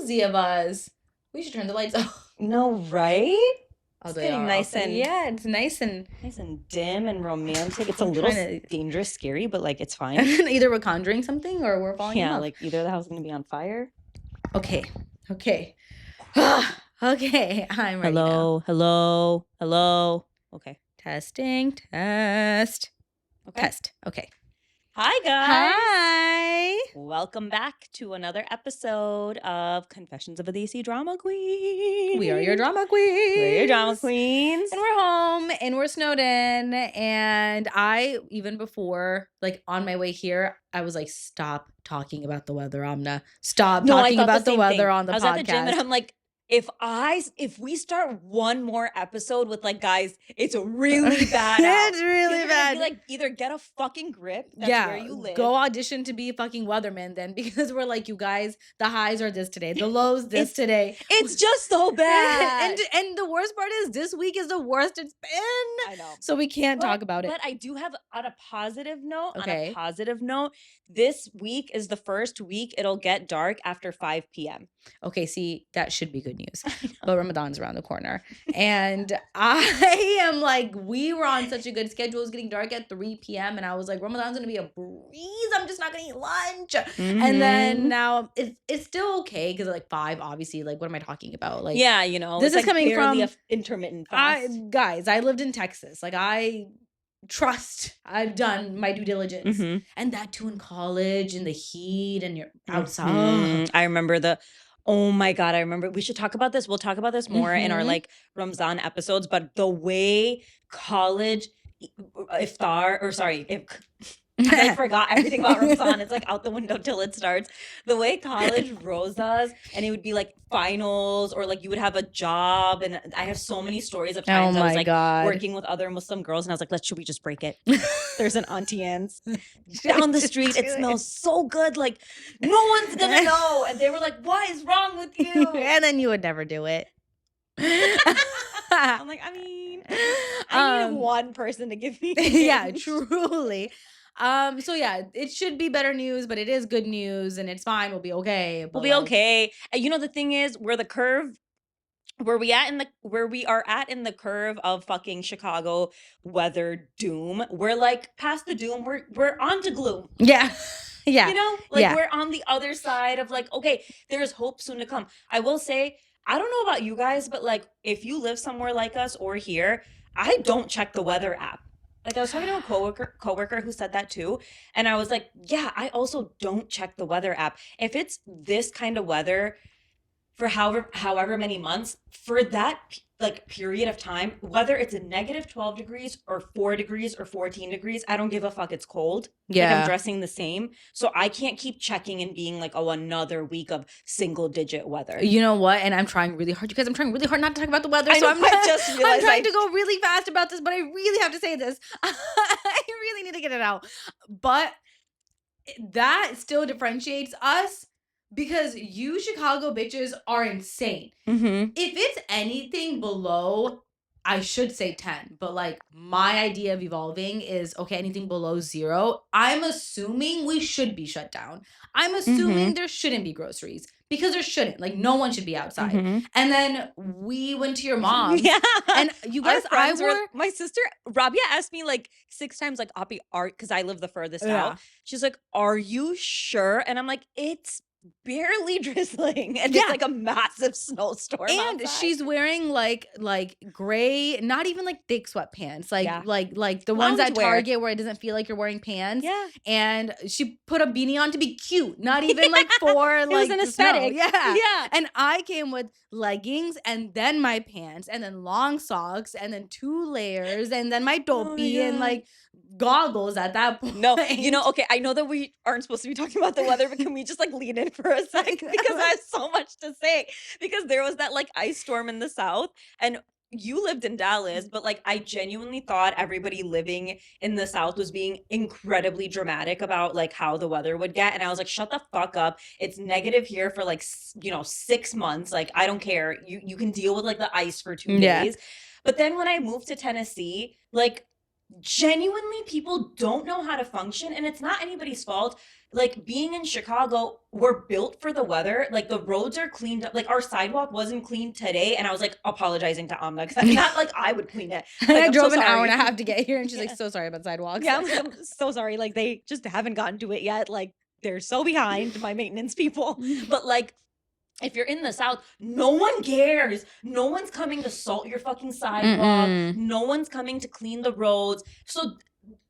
cozy of us. We should turn the lights off. No, right? Oh, It's they getting are nice off. and Yeah, it's nice and dim and romantic. It's a I'm little trying to- dangerous, scary, but like it's fine. either we're conjuring something or we're falling in Yeah, love. like either the house is gonna be on fire. Okay. Okay, I'm ready now. Hello. Okay. Testing, test. Okay. Test. Okay. Hi guys. Hi. Welcome back to another episode of Confessions of a Desi Drama Queen. We are your drama queens. We're your drama queens. And we're home and we're snowed in. And I, even before, like on my way here, I was like, stop talking about the weather, Amna. Stop talking about the weather on the podcast. I was at the gym and I'm like, if we start one more episode with like, guys, it's really bad out. It's really bad. Be like, either get a fucking grip. That's where you live. Go audition to be a fucking weatherman then, because we're like, you guys, the highs are this today, the lows this today. It's just so bad. and the worst part is this week is the worst it's been. I know. So we can't talk about it. But I do have on a positive note. Okay. On a positive note, this week is the first week it'll get dark after 5 p.m. Okay, see, that should be good news. But Ramadan's around the corner. And I am like, we were on such a good schedule. It was getting dark at 3 p.m. And I was like, Ramadan's going to be a breeze. I'm just not going to eat lunch. Mm-hmm. And then now it's still okay because like 5, obviously, like, what am I talking about? Like, yeah, you know, this is like coming from intermittent fast. Guys, I lived in Texas. Like, I've done my due diligence. Mm-hmm. And that too in college, in the heat, and you're outside. I remember oh my God, I remember. We should talk about this. We'll talk about this more in our like Ramzan episodes. But the way college I forgot everything about Ramzan. It's like out the window till it starts. The way college rose us, and it would be like finals, or like you would have a job. And I have so many stories of times I was like working with other Muslim girls, and I was like, should we just break it? There's an Auntie Anne's down the street. It smells so good. Like no one's gonna know. And they were like, what is wrong with you? And then you would never do it. I'm like, I need one person to give me yeah, truly. So yeah, it should be better news, but it is good news and it's fine. We'll be okay. We'll be okay. And you know, the thing is, where we are at in the curve of fucking Chicago weather doom. We're like past the doom. We're on to gloom. Yeah. Yeah. You know, like we're on the other side of like, okay, there's hope soon to come. I will say, I don't know about you guys, but like if you live somewhere like us or here, I don't check the weather app. Like I was talking to a coworker who said that too. And I was like, yeah, I also don't check the weather app. If it's this kind of weather for however many months, for that like period of time, whether it's a negative 12 degrees or 4 degrees or 14 degrees, I don't give a fuck. It's cold. Yeah. Like I'm dressing the same. So I can't keep checking and being like, oh, another week of single digit weather. You know what? And I'm trying really hard, you guys. I'm trying really hard not to talk about the weather. I'm trying to go really fast about this, but I really have to say this. I really need to get it out. But that still differentiates us. Because you Chicago bitches are insane. Mm-hmm. If it's anything below, I should say 10. But like my idea of evolving is, okay, anything below 0, I'm assuming we should be shut down. I'm assuming there shouldn't be groceries. Because there shouldn't. Like no one should be outside. And then we went to your mom's. Yeah. And you guys, my sister, Rabia asked me like 6 times, like, Oppie, because I live the furthest out. She's like, are you sure? And I'm like, it's barely drizzling and it's like a massive snowstorm and outside. She's wearing like gray, not even like thick sweatpants, like the ones at Target where it doesn't feel like you're wearing pants. And she put a beanie on to be cute, not even like for it like was an aesthetic. Yeah. And I came with leggings and then my pants and then long socks and then 2 layers and then my topi and like goggles at that point. No, you know, okay, I know that we aren't supposed to be talking about the weather, but can we just like lean in for a sec? Because I have so much to say. Because there was that like ice storm in the South, and you lived in Dallas, but like I genuinely thought everybody living in the South was being incredibly dramatic about like how the weather would get. And I was like, shut the fuck up. It's negative here for like, 6 months. Like, I don't care. You can deal with like the ice for 2 days. But then when I moved to Tennessee, like genuinely people don't know how to function, and it's not anybody's fault. Like, being in Chicago, we're built for the weather. Like, the roads are cleaned up. Like, our sidewalk wasn't cleaned today, and I was like apologizing to Amna because it's not like I would clean it. And Like, I I'm drove so an hour sorry. and a half to get here, and she's Yeah. like, so sorry about sidewalks. Yeah, I'm like, I'm so sorry. Like, they just haven't gotten to it yet. Like, they're so behind, my maintenance people. But like, if you're in the South, no one cares. No one's coming to salt your fucking sidewalk. Mm-mm. No one's coming to clean the roads. So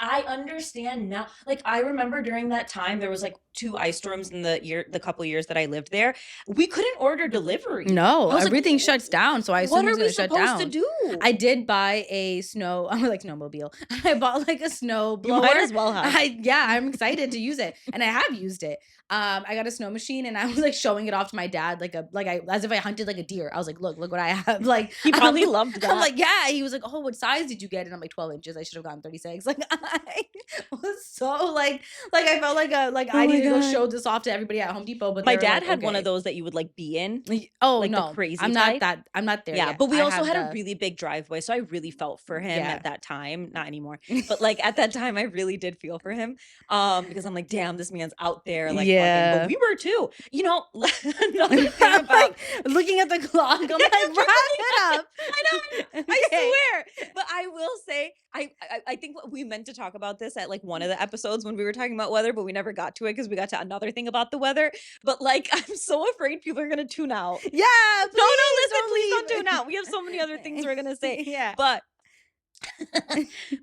I understand now. Like, I remember during that time, there was like 2 ice storms in the couple years that I lived there. We couldn't order delivery. No, I was like, everything shuts down, so I assume what it's are we gonna shut supposed down. to do? I did buy a snowmobile. I bought like a snow You blower. might as well have. I'm excited to use it, and I have used it. I got a snow machine, and I was like showing it off to my dad, as if I hunted like a deer. I was like, look what I have. Like, He probably loved that. I'm like, yeah. He was like, oh, what size did you get? And I'm like, 12 inches. I should have gotten 36. Like, I was so like I felt like I my needed to go God. show this off to everybody at Home Depot. But My they were dad like, had one of okay. those that you would like be in. Oh like the no, crazy I'm type. I'm not there. Yeah, yet. but we I also had a the- really big driveway, so I really felt for him Yeah. at that time. Not anymore, but like at that time, I really did feel for him. Because I'm like, damn, this man's out there. Like, Yeah. fucking, but we were too. You know, another thing I'm about. like looking at the clock. I'm like, wrap it up. I know. I Okay. swear. But I will say, I think we meant to talk about this at like one of the episodes when we were talking about weather, but we never got to it because we got to another thing about the weather. But like, I'm so afraid people are gonna tune out. Yeah. No, listen, please leave. don't tune out. We have so many other things we're gonna say. Yeah. But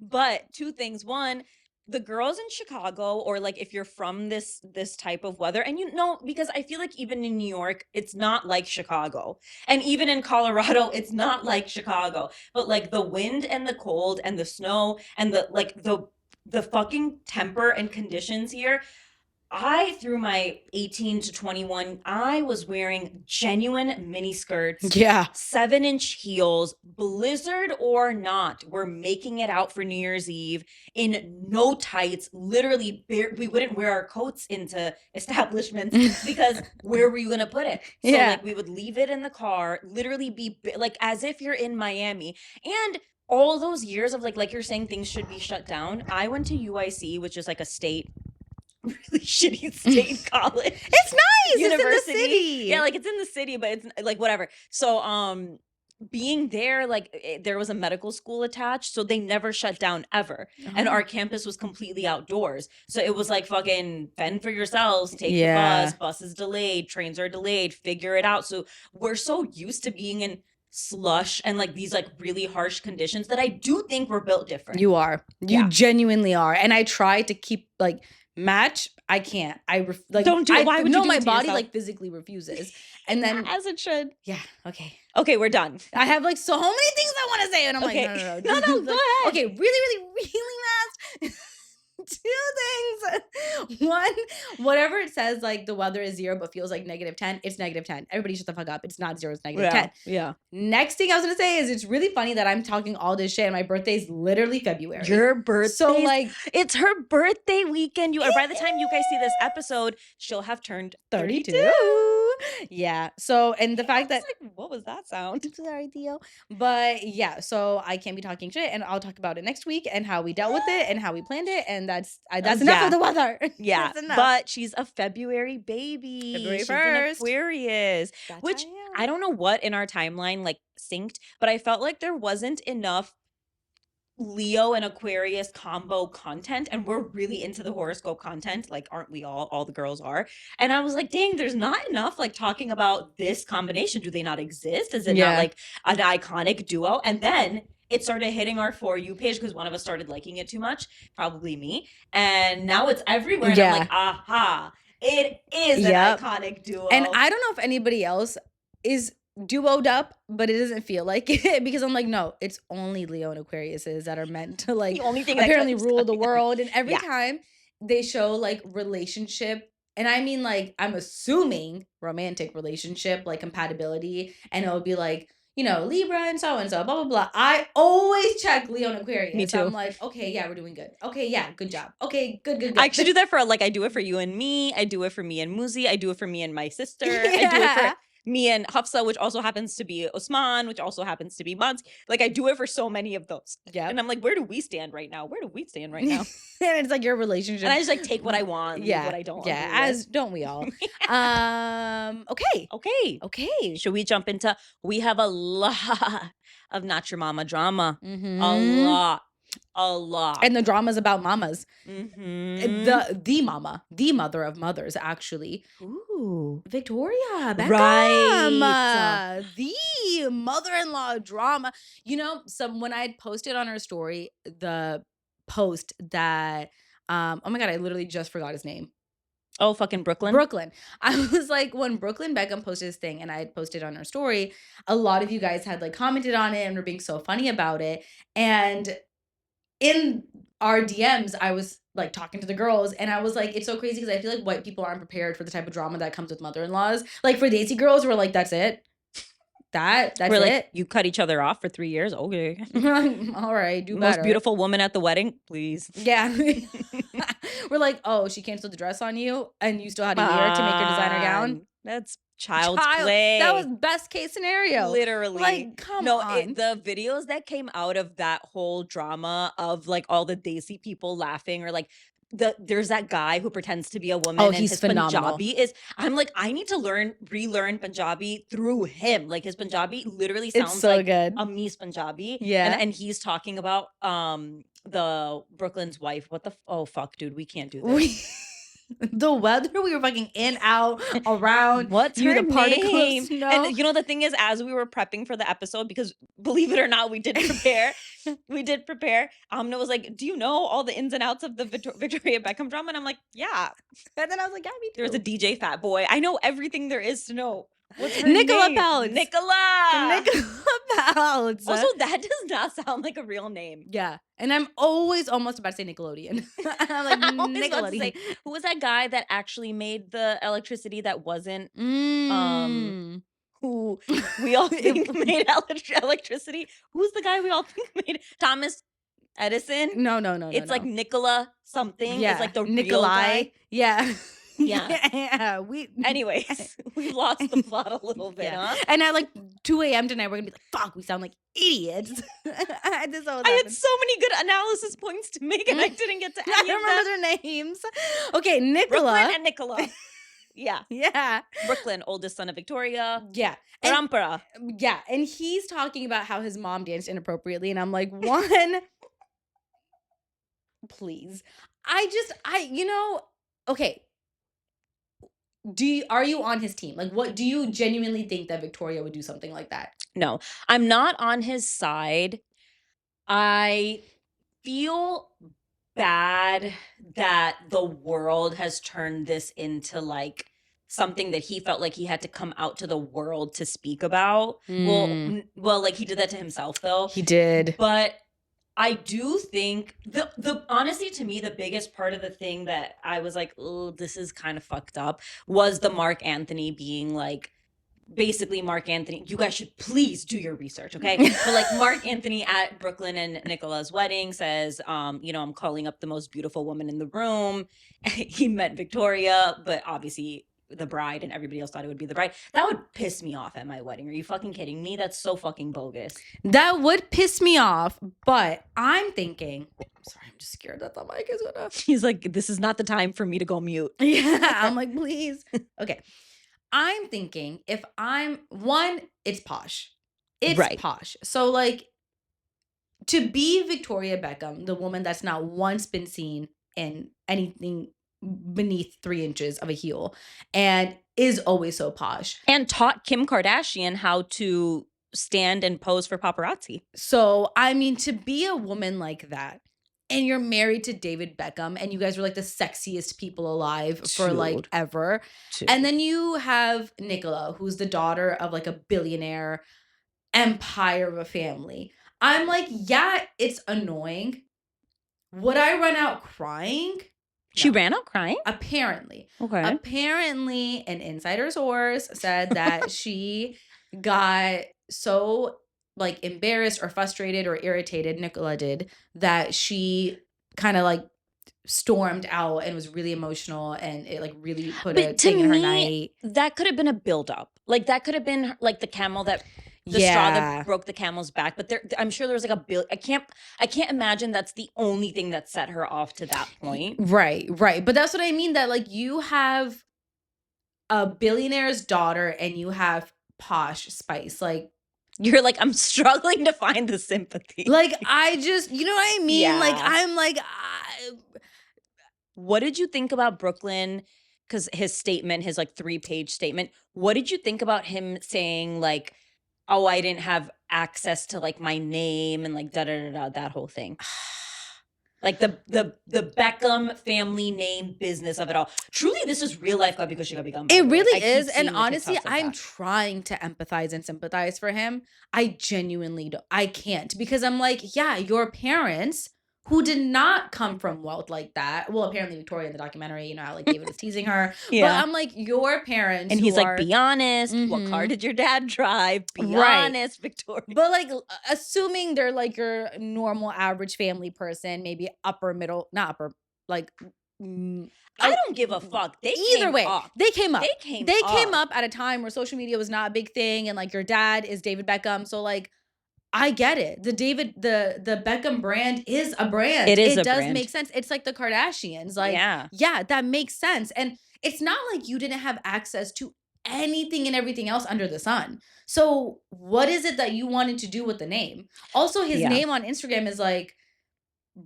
but 2 things. One, the girls in Chicago, or like if you're from this type of weather, and you know, because I feel like even in New York, it's not like Chicago. And even in Colorado, it's not like Chicago. But like the wind and the cold and the snow and the fucking temper and conditions here. Through my 18 to 21, I was wearing genuine mini skirts, Yeah. 7-inch heels, blizzard or not. We're making it out for New Year's Eve in no tights. Literally, we wouldn't wear our coats into establishments because where were you going to put it? So Yeah. like we would leave it in the car, literally be like as if you're in Miami. And all those years of like you're saying things should be shut down. I went to UIC, which is like a state really shitty state college. It's nice. University. It's in the city. Yeah, like it's in the city, but it's like whatever. So being there, like there was a medical school attached, so they never shut down ever. And our campus was completely outdoors. So it was like fucking fend for yourselves, take Yeah. the bus is delayed, trains are delayed, figure it out. So we're so used to being in slush and like these like really harsh conditions that I do think we're built different. You are. You Yeah. genuinely are. And I try to keep like match. I can't. Don't do it. Why would you no, do my it to body yourself? like physically refuses. And then as it should. yeah, okay. Okay, we're done. I have like so many things I want to say, and I'm Okay. like, no. No, go ahead. Okay, really fast. 2 things. One, whatever it says, like the weather is 0 but feels like -10, it's -10. Everybody shut the fuck up. It's not 0, it's -10. Yeah. Next thing I was gonna say is it's really funny that I'm talking all this shit and my birthday's literally February. Your birthday. So like It's her birthday weekend. By the time you guys see this episode, she'll have turned 32. Yeah. So and the fact that like, what was that sound? sorry, Theo. But yeah, so I can't be talking shit, and I'll talk about it next week and how we dealt with it and how we planned it, and that's enough yeah. of the weather. Yeah, That's enough. but she's a February baby. February She's 1st. an Aquarius, That's which how I don't know what in our timeline like synced, but I felt like there wasn't enough Leo and Aquarius combo content, and we're really into the horoscope content, like aren't we all the girls are. And I was like, dang, there's not enough like talking about this combination. Do they not exist? Is it Yeah. not like an iconic duo? And then it started hitting our For You page because one of us started liking it too much, probably me, and now it's everywhere. And Yeah. I'm like, aha, it is an Yep. iconic duo. And I don't know if anybody else is duoed up, but it doesn't feel like it because I'm like, no, it's only Leo and Aquariuses that are meant to like the only thing that apparently comes rule up, the yeah. world. And every Yeah. time they show like relationship, and I mean like I'm assuming romantic relationship, like compatibility, and it'll be like, you know, Libra and so, blah, blah, blah. I always check Leo and Aquarius. Me So too. I'm like, okay, yeah, we're doing good. Okay, yeah, good job. Okay, good. I actually do that for like I do it for you and me. I do it for me and Muzi. I do it for me and my sister. I do it Yeah. for me and Hafsa, which also happens to be Osman, which also happens to be Mons. Like I do it for so many of those. Yeah. And I'm like, where do we stand right now? Where do we stand right now? And it's like your relationship. And I just like take what I want, leave Yeah. what I don't Yeah. agree As with. don't we all? Okay. Okay. Okay. Should we jump into, we have a lot of Not Your Mama drama. Mhm. A lot. And the drama's about mamas. Mhm. The mother of mothers, actually. Ooh. Victoria Beckham. Right. The mother-in-law drama. You know, when I had posted on her story the post that oh my God, I literally just forgot his name. Oh, fucking Brooklyn. Brooklyn. I was like, when Brooklyn Beckham posted this thing and I had posted on her story, a lot of you guys had like commented on it and were being so funny about it. And in our DMs, I was like talking to the girls and I was like, it's so crazy because I feel like white people aren't prepared for the type of drama that comes with mother-in-laws. Like for Desi girls, we're like, that's it. That's We're like, it. you cut each other off for 3 years? Okay. All right, do Most better. beautiful woman at the wedding? Please. Yeah. We're like, oh, she canceled the dress on you and you still had a year to make her designer gown? That's child's play. That was best case scenario. Literally. Like, come on. The videos that came out of that whole drama of like all the Desi people laughing or like there's that guy who pretends to be a woman and he's his phenomenal. Punjabi is, I'm like, I need to relearn Punjabi through him. Like his Punjabi literally sounds It's so like good. a Mies Punjabi. Yeah. And he's talking about the Brooklyn's wife. What the oh fuck, dude, we can't do this. The weather, we were fucking in, out, around. What's her the particle name? of snow. And you know, the thing is, as we were prepping for the episode, because believe it or not, we did prepare. Amna was like, do you know all the ins and outs of the Victoria Beckham drama? And I'm like, yeah. And then I was like, yeah, me too. There's a DJ Fat Boy. I know everything there is to know. What's her Nicola name? Peltz. Nicola Peltz. Also, that does not sound like a real name. Yeah. And I'm always almost about to say Nickelodeon. I'm like, Nickelodeon. Say, who was that guy that actually made the electricity that wasn't who we all think made electricity? Who's the guy we all think made Thomas Edison? No. It's like Nicola something. Yeah. It's like the Nikolai. real guy. Yeah. Yeah. Anyways, we lost the plot a little bit, huh? And at like 2 a.m. tonight, we're gonna be like, fuck, we sound like idiots. I had so many good analysis points to make and I didn't get to any I don't remember their names. Okay, Nicola. Brooklyn and Nicola. Yeah. Yeah. Brooklyn, oldest son of Victoria. Yeah. Parampara. Yeah. And he's talking about how his mom danced inappropriately. And I'm like, one, please. Okay. Are you on his team? Like, what do you genuinely think that Victoria would do something like that? No, I'm not on his side. I feel bad that the world has turned this into like something that he felt like he had to come out to the world to speak about. Well, like he did that to himself though. He did. But I do think the honestly, to me, the biggest part of the thing that I was like, oh, this is kind of fucked up was the Mark Anthony being like, basically Mark Anthony, you guys should please do your research, okay? But like Mark Anthony at Brooklyn and Nicola's wedding says, I'm calling up the most beautiful woman in the room. He met Victoria, but obviously the bride and everybody else thought it would be the bride. That would piss me off at my wedding. Are you fucking kidding me? That's so fucking bogus. That would piss me off, but I'm thinking, sorry, I'm just scared that the mic is gonna. He's like, this is not the time for me to go mute. Yeah, I'm like, please. Okay. I'm thinking it's Posh. It's right. Posh. So like to be Victoria Beckham, the woman that's not once been seen in anything beneath 3 inches of a heel and is always so posh. And taught Kim Kardashian how to stand and pose for paparazzi. So, I mean, to be a woman like that, and you're married to David Beckham, and you guys were like the sexiest people alive for like ever. And then you have Nicola, who's the daughter of like a billionaire empire of a family. I'm like, yeah, it's annoying. Would I run out crying? She ran out crying? Apparently. Okay. Apparently, an insider source said that she got so like embarrassed or frustrated or irritated, Nicola did, that she kind of like stormed out and was really emotional, and it like really put a But to thing in her me, night. that could have been a buildup. Like that could have been like the camel that the straw Yeah. that broke the camel's back. But I'm sure there was like a bill. I can't imagine that's the only thing that set her off to that point. Right. But that's what I mean, that like you have a billionaire's daughter and you have Posh Spice. Like You're like, I'm struggling to find the sympathy. Like, I just, you know what I mean? Like, Yeah. I'm like, What did you think about Brooklyn? Because his statement, his like 3-page statement, what did you think about him saying like, oh, I didn't have access to like my name and like that whole thing? Like the Beckham family name business of it all. Truly, this is real life Gabi Kushi Gabi Gum. it really is. And honestly, I'm trying to empathize and sympathize for him. I genuinely don't. I can't, because I'm like, yeah, your parents who did not come from wealth like that. Well, apparently Victoria in the documentary, you know how like David was teasing her. Yeah. But I'm like, your parents, and who he's like, are, be honest. What Mhm. car did your dad drive? Be Right. honest, Victoria. But like, assuming they're like your normal average family person, maybe upper middle, not upper, like. I don't give a fuck. They Either came way, up. they came up. They came up at a time where social media was not a big thing, and like your dad is David Beckham, so like I get it. The Beckham brand is a brand. It is It a does brand. make sense. It's like the Kardashians. Like, Yeah. yeah, that makes sense. And it's not like you didn't have access to anything and everything else under the sun. So what is it that you wanted to do with the name? Also, his Yeah. name on Instagram is like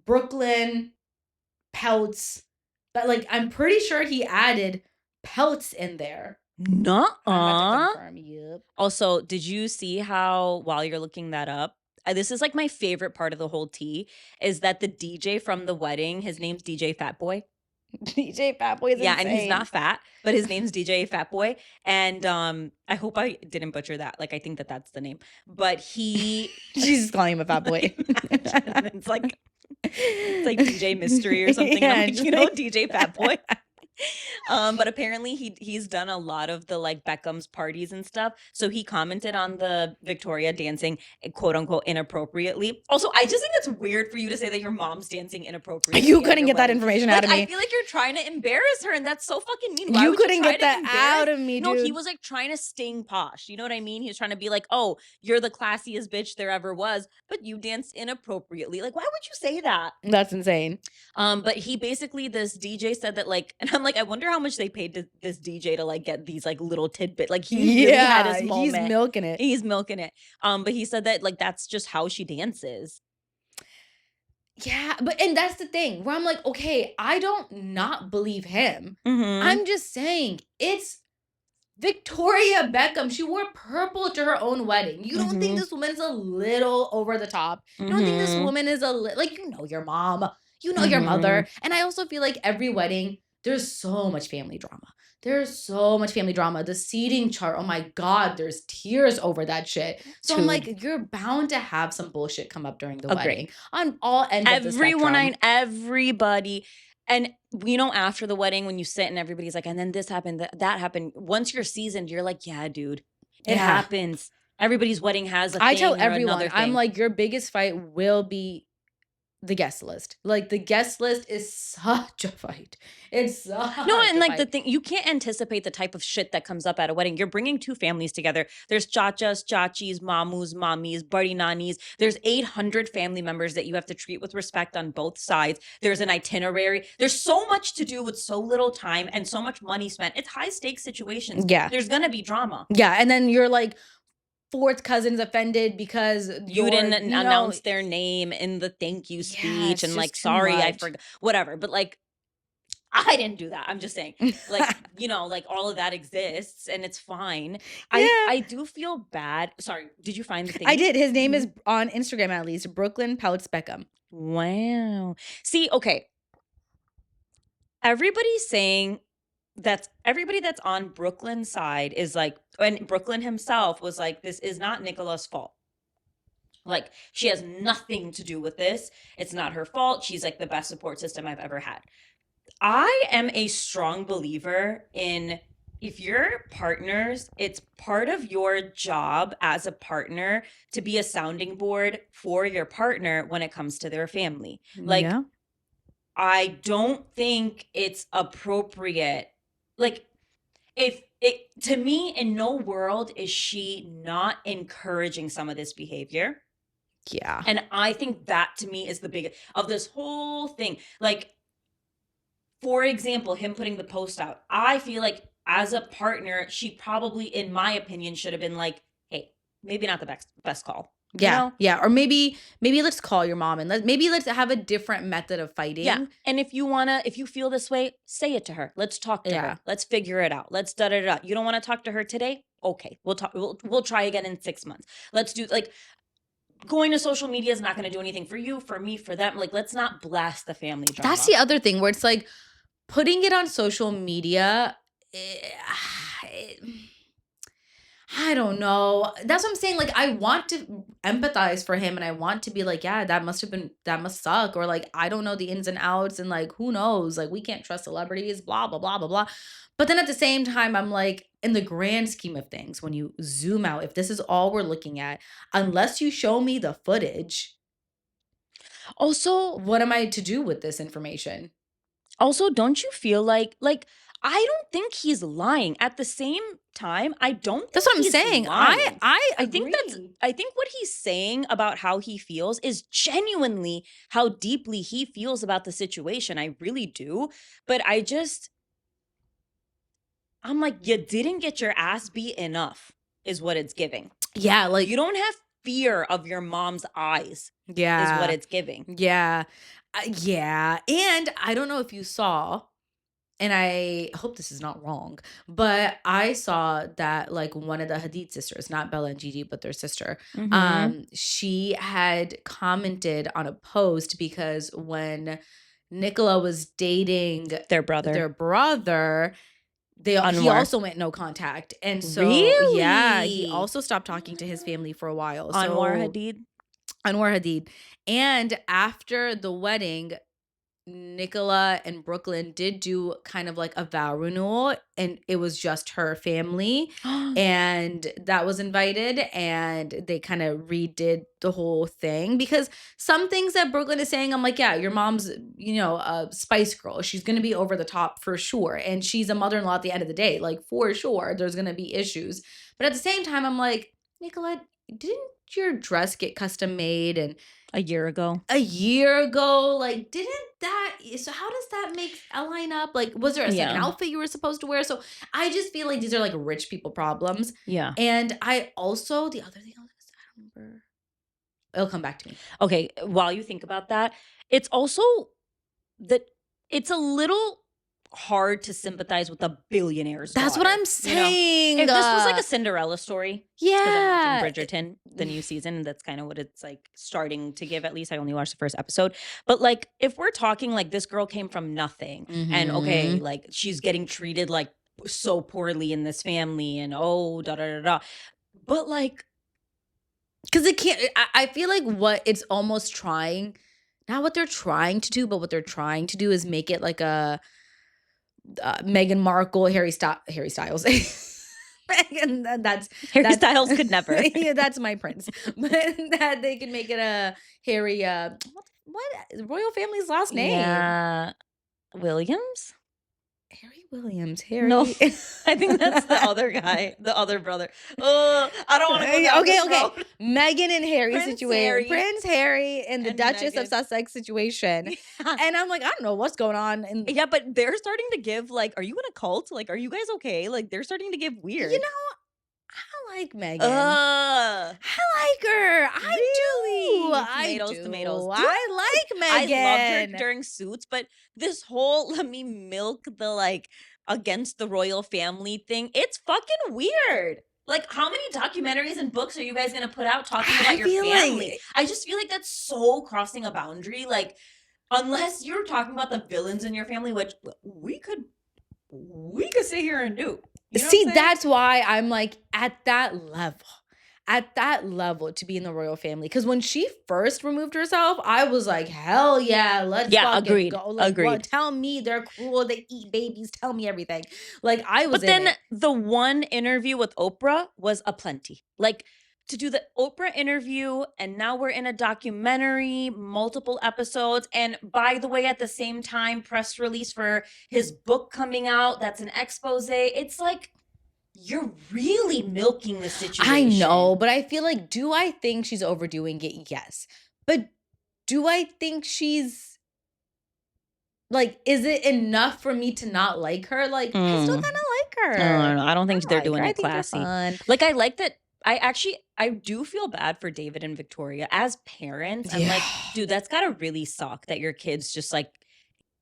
Brooklyn Pelts. But like, I'm pretty sure he added Pelts in there. I'm about to Nuh-uh. confirm. Yep. Also, did you see how, while you're looking that up, this is like my favorite part of the whole tea, is that the DJ from the wedding, his name's DJ Fatboy. DJ Fatboy is Yeah, insane. and he's not fat, but his name's DJ Fatboy. And I hope I didn't butcher that. Like, I think that that's the name. But he... She's just calling him a fat boy. It's like DJ Mystery or something. Yeah, I'm like, just you know, like- DJ Fatboy. But apparently he's done a lot of the like Beckham's parties and stuff. So he commented on the Victoria dancing, quote unquote, inappropriately. Also, I just think it's weird for you to say that your mom's dancing inappropriately. You at couldn't your get that wedding. information Like, out of me. I feel like you're trying to embarrass her, and that's so fucking mean. Why You would couldn't try get to that embarrass- out of me, dude. No, he was like trying to sting Posh. You know what I mean? He was trying to be like, oh, you're the classiest bitch there ever was, but you danced inappropriately. Like, why would you say that? That's insane. But he basically, this DJ said that like, and I'm like, I wonder how much they paid to this DJ to like get these like little tidbit. Like he really had his moment. he's milking it. He's milking it. But he said that like that's just how she dances. Yeah, and that's the thing where I'm like, okay, I don't not believe him. Mm-hmm. I'm just saying it's Victoria Beckham. She wore purple to her own wedding. You don't think this woman's a little over the top? You don't think this woman is like, you know your mom, you know your mother. And I also feel like every wedding, there's so much family drama. There's so much family drama. The seating chart, oh my God, there's tears over that shit. So I'm like, you're bound to have some bullshit come up during the wedding on all ends of the spectrum. Everybody. And you know, after the wedding, when you sit and everybody's like, and then this happened, that happened. Once you're seasoned, you're like, yeah, dude, it happens. Everybody's wedding has a thing. I tell or everyone, another I'm thing. like, your biggest fight will be the guest list. Like, the guest list is such a fight. It's such No, and a like fight. the thing, you can't anticipate the type of shit that comes up at a wedding. You're bringing two families together. There's chachas, chachis, mamus, mommies, buddy nannies. There's 800 family members that you have to treat with respect on both sides. There's an itinerary. There's so much to do with so little time and so much money spent. It's high stakes situations. Yeah. There's gonna be drama. Yeah, and then you're like, fourth cousin's offended because You didn't announce their name in the thank you speech it's and like, just too sorry, I much. forgot, whatever. But like, I didn't do that. I'm just saying, like, you know, like all of that exists and it's fine. Yeah. I do feel bad. Sorry, did you find the thing? I did. His name is on Instagram, at least, Brooklyn Pelts Beckham. Wow. See, okay. Everybody's saying everybody that's on Brooklyn's side is like, and Brooklyn himself was like, this is not Nicola's fault. Like, she has nothing to do with this. It's not her fault. She's like the best support system I've ever had. I am a strong believer in, if you're partners, it's part of your job as a partner to be a sounding board for your partner when it comes to their family. Like, Yeah. I don't think it's appropriate. Like, if it, to me, in no world is she not encouraging some of this behavior. Yeah. And I think that to me is the biggest of this whole thing. Like, for example, him putting the post out, I feel like as a partner, she probably, in my opinion, should have been like, hey, maybe not the best call. You Yeah. know? Yeah. Or maybe let's call your mom and let's have a different method of fighting. Yeah. And if you feel this way, say it to her. Let's talk to Yeah. her. Let's figure it out. Let's da. You don't want to talk to her today? Okay. We'll talk. We'll try again in 6 months. Let's do, like, going to social media is not going to do anything for you, for me, for them. Like, let's not blast the family drama. That's the other thing where it's like putting it on social media. I don't know. That's what I'm saying. Like, I want to empathize for him and I want to be like, yeah, that must suck. Or like, I don't know the ins and outs and like, who knows? Like, we can't trust celebrities, blah, blah, blah, blah, blah. But then at the same time, I'm like, in the grand scheme of things, when you zoom out, if this is all we're looking at, unless you show me the footage, Also, what am I to do with this information? don't you feel like I don't think he's lying. At the same time, I don't think That's what I'm he's saying. lying. I think what he's saying about how he feels is genuinely how deeply he feels about the situation. I really do. But I'm like, you didn't get your ass beat enough, is what it's giving. Yeah, like You don't have fear of your mom's eyes, yeah, is what it's giving. yeah, yeah. And I don't know if you saw, and I hope this is not wrong, but I saw that like one of the Hadid sisters, not Bella and Gigi, but their sister, she had commented on a post because when Nicola was dating Their brother. he Anwar. also went no contact. And so yeah, he Really? also stopped talking to his family for a while. Anwar So Hadid. Anwar Hadid. And after the wedding, Nicola and Brooklyn did do kind of like a vow renewal, and it was just her family, and that was invited, and they kind of redid the whole thing because some things that Brooklyn is saying, I'm like, yeah, your mom's, a Spice Girl. She's going to be over the top for sure, and she's a mother-in-law at the end of the day, like for sure, there's going to be issues. But at the same time, I'm like, Nicola, didn't your dress get custom made and A year ago. like so how does that line up? Like, was there a second Yeah. outfit you were supposed to wear? So I just feel like these are like rich people problems. Yeah. And I also, the other thing I was gonna say, I don't remember, it'll come back to me. Okay, while you think about that, it's also that it's a little hard to sympathize with a billionaire's That's what daughter, I'm saying. If this was like a Cinderella story, yeah, because I'm watching Bridgerton, the new season, and that's kind of what it's like starting to give. At least I only watched the first episode. But like, if we're talking like this girl came from nothing, and okay, like she's getting treated like so poorly in this family, and da da da da. But like, because it can't. I feel like what it's almost trying, not what they're trying to do, but what they're trying to do is make it like a Meghan Markle, Harry Styles. And that's Harry Styles could never. Yeah, that's my prince. But that they can make it a Harry. What royal family's last name? Yeah, Williams. Harry Williams. Harry. No, I think that's the other guy, the other brother. Oh, I don't want to go down this road. Meghan and Harry Prince situation. Harry. Prince Harry and the And Duchess of Meghan. Sussex situation. Yeah. And I'm like, I don't know what's going on. And Yeah, but they're starting to give like, are you in a cult? Like, are you guys okay? Like, they're starting to give weird. you know, I like Meghan. I uh, like her. I Really? do. I Tomatoes, do. tomatoes. I like Meghan. I loved her during Suits, but this whole let me milk the like against the royal family thing, it's fucking weird. Like, how many documentaries and books are you guys gonna put out talking I about your feel family? like- I just feel like that's so crossing a boundary. Like, unless you're talking about the villains in your family, which we could sit here and do. You know what I'm See, saying? that's why I'm like at that level to be in the royal family. Because when she first removed herself, I was like, hell yeah, let's Yeah, fucking agreed, go. Like, agreed. well, tell me they're cruel, they eat babies, tell me everything. Like I was But in then it. the one interview with Oprah was aplenty. Like, to do the Oprah interview, and now we're in a documentary, multiple episodes, and by the way, at the same time, press release for his book coming out. That's an expose. It's like you're really milking the situation. I know, but I feel like, do I think she's overdoing it? Yes. But do I think she's like, is it enough for me to not like her? Like, I still kind of like her. I don't think I they're like doing her. I it think they're classy. fun. Like, I like that. I do feel bad for David and Victoria as parents. I'm like, dude, that's gotta really suck that your kids just like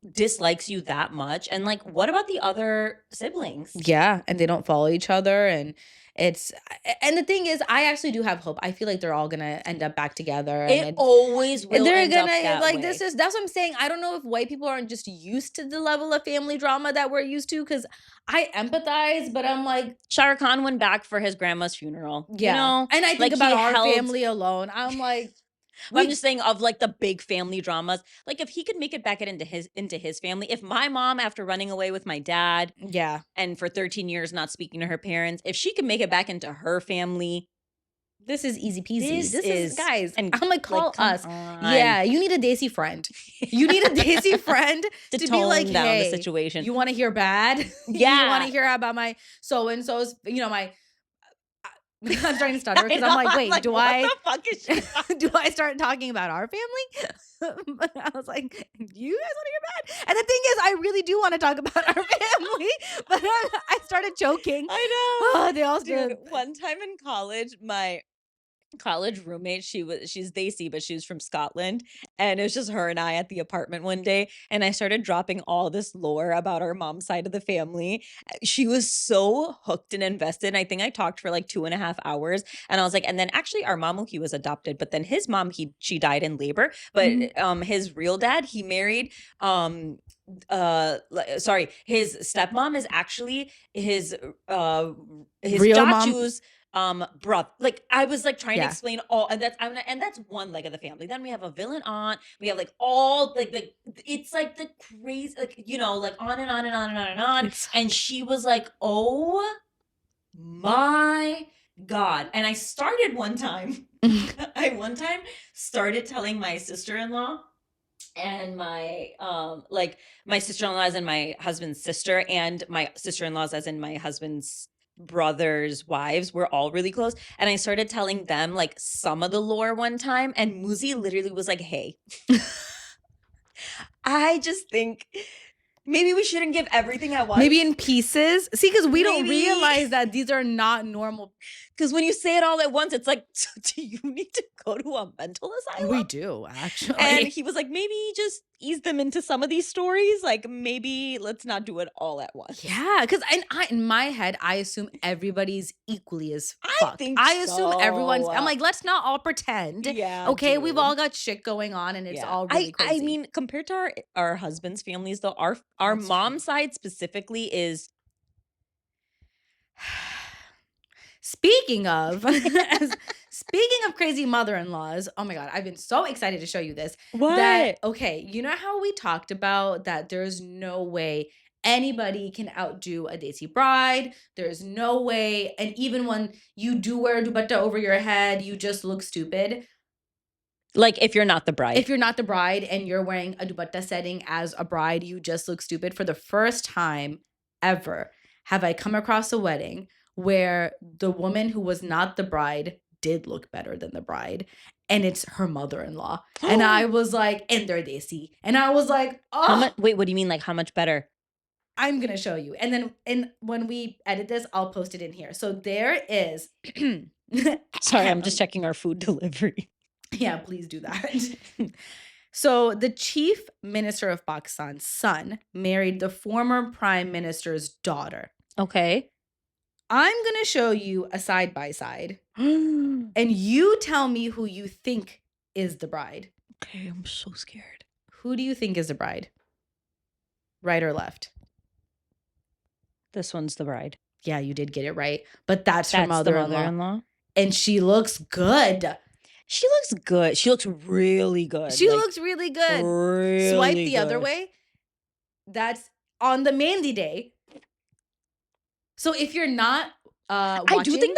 dislikes you that much. And like, what about the other siblings? Yeah, and they don't follow each other, and the thing is, I actually do have hope. I feel like they're all gonna end up back together, and It always will they're end up gonna that like way. that's what I'm saying. I don't know if white people aren't just used to the level of family drama that we're used to, because I empathize, but I'm like, Shah Rukh Khan went back for his grandma's funeral. yeah. You know? And I think Like, about he our held- family alone. I'm like, I'm just saying, of like the big family dramas. Like, if he could make it back into his family, if my mom, after running away with my dad, yeah, and for 13 years not speaking to her parents, if she could make it back into her family, this is easy peasy. This is guys. and I'm like, call like, come us. on. Yeah, you need a Desi friend. You need a Desi friend to be tone like, down hey, the situation. you want to hear bad? Yeah. You want to hear about my so and so's? You know, my. I'm starting to stutter because I'm like, wait, like, do what I? the fuck is she Do I start talking about our family? But I was like, do you guys want to hear bad? And the thing is, I really do want to talk about our family, but I started choking. I know. Oh, they all Dude, did. one time in college, my college roommate, she's Desi, but she was from Scotland, and it was just her and I at the apartment one day, and I started dropping all this lore about our mom's side of the family. She was so hooked and invested. I think I talked for like 2.5 hours, and I was like, and then actually our mom, he was adopted, but then his mom, she died in labor, but his real dad, he married his stepmom is actually his Real mom? Chachu's brother. Like, I was like trying to Yeah. explain all, and that's one leg of the family. Then we have a villain aunt. We have like all like it's like the crazy, like, you know, like on and on and on and on and on. And she was like, oh my God. And I started one time. I one time started telling my sister-in-law and my my sister-in-law as in my husband's sister, and my sister-in-laws as in my husband's brothers' wives, were all really close. And I started telling them like some of the lore one time, and Muzi literally was like, hey, I just think maybe we shouldn't give everything at once. Maybe in pieces. See, because we don't Maybe. realize that these are not normal. Because when you say it all at once, it's like, do you need to go to a mental asylum? We do, actually. And he was like, maybe just ease them into some of these stories. Like, maybe let's not do it all at once. Yeah, because in my head, I assume everybody's equally as I fucked. think I assume everyone's. so. I'm like, let's not all pretend. Yeah. Okay, we've dude. all got shit going on, and it's all really I crazy. mean, compared to our husbands' families, though, our That's mom's side specifically is. Speaking of crazy mother-in-laws, oh my God, I've been so excited to show you this. What? Okay, you know how we talked about that there's no way anybody can outdo a Desi bride. There's no way, and even when you do wear a dupatta over your head, you just look stupid. Like, if you're not the bride. If you're not the bride and you're wearing a dupatta setting as a bride, you just look stupid. For the first time ever, have I come across a wedding where the woman who was not the bride did look better than the bride, and it's her mother-in-law. And I was like, and they're Desi. And I was like, oh. Wait, what do you mean? Like, how much better? I'm going to show you. And then when we edit this, I'll post it in here. So there is. Sorry, I'm just checking our food delivery. Yeah, please do that. So the chief minister of Pakistan's son married the former prime minister's daughter. Okay. I'm going to show you a side by side. And you tell me who you think is the bride. Okay, I'm so scared. Who do you think is the bride? Right or left? This one's the bride. Yeah, you did get it right. But that's her The mother-in-law. mother-in-law. And she looks good. She looks good. She looks really good. She looks really good. Really Swipe the other way. That's on the Mehndi day. So if you're not watching, I do think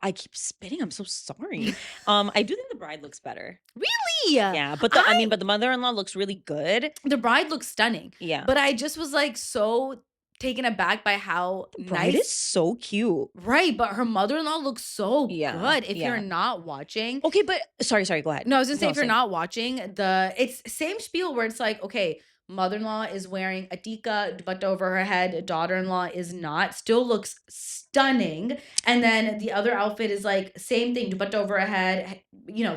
I keep spitting. I'm so sorry. I do think the bride looks better. Really? Yeah, but but the mother-in-law looks really good. The bride looks stunning. Yeah. But I just was like so taken aback by how The bride nice. is so cute. Right, but her mother-in-law looks so Yeah, good. If yeah. you're not watching. Okay, but sorry, go ahead. No, I was gonna say No, if you're say. not watching, it's same spiel where it's like, okay, mother-in-law is wearing a tikka dupatta over her head, daughter-in-law is not, still looks stunning. And then the other outfit is like same thing, dupatta over her head,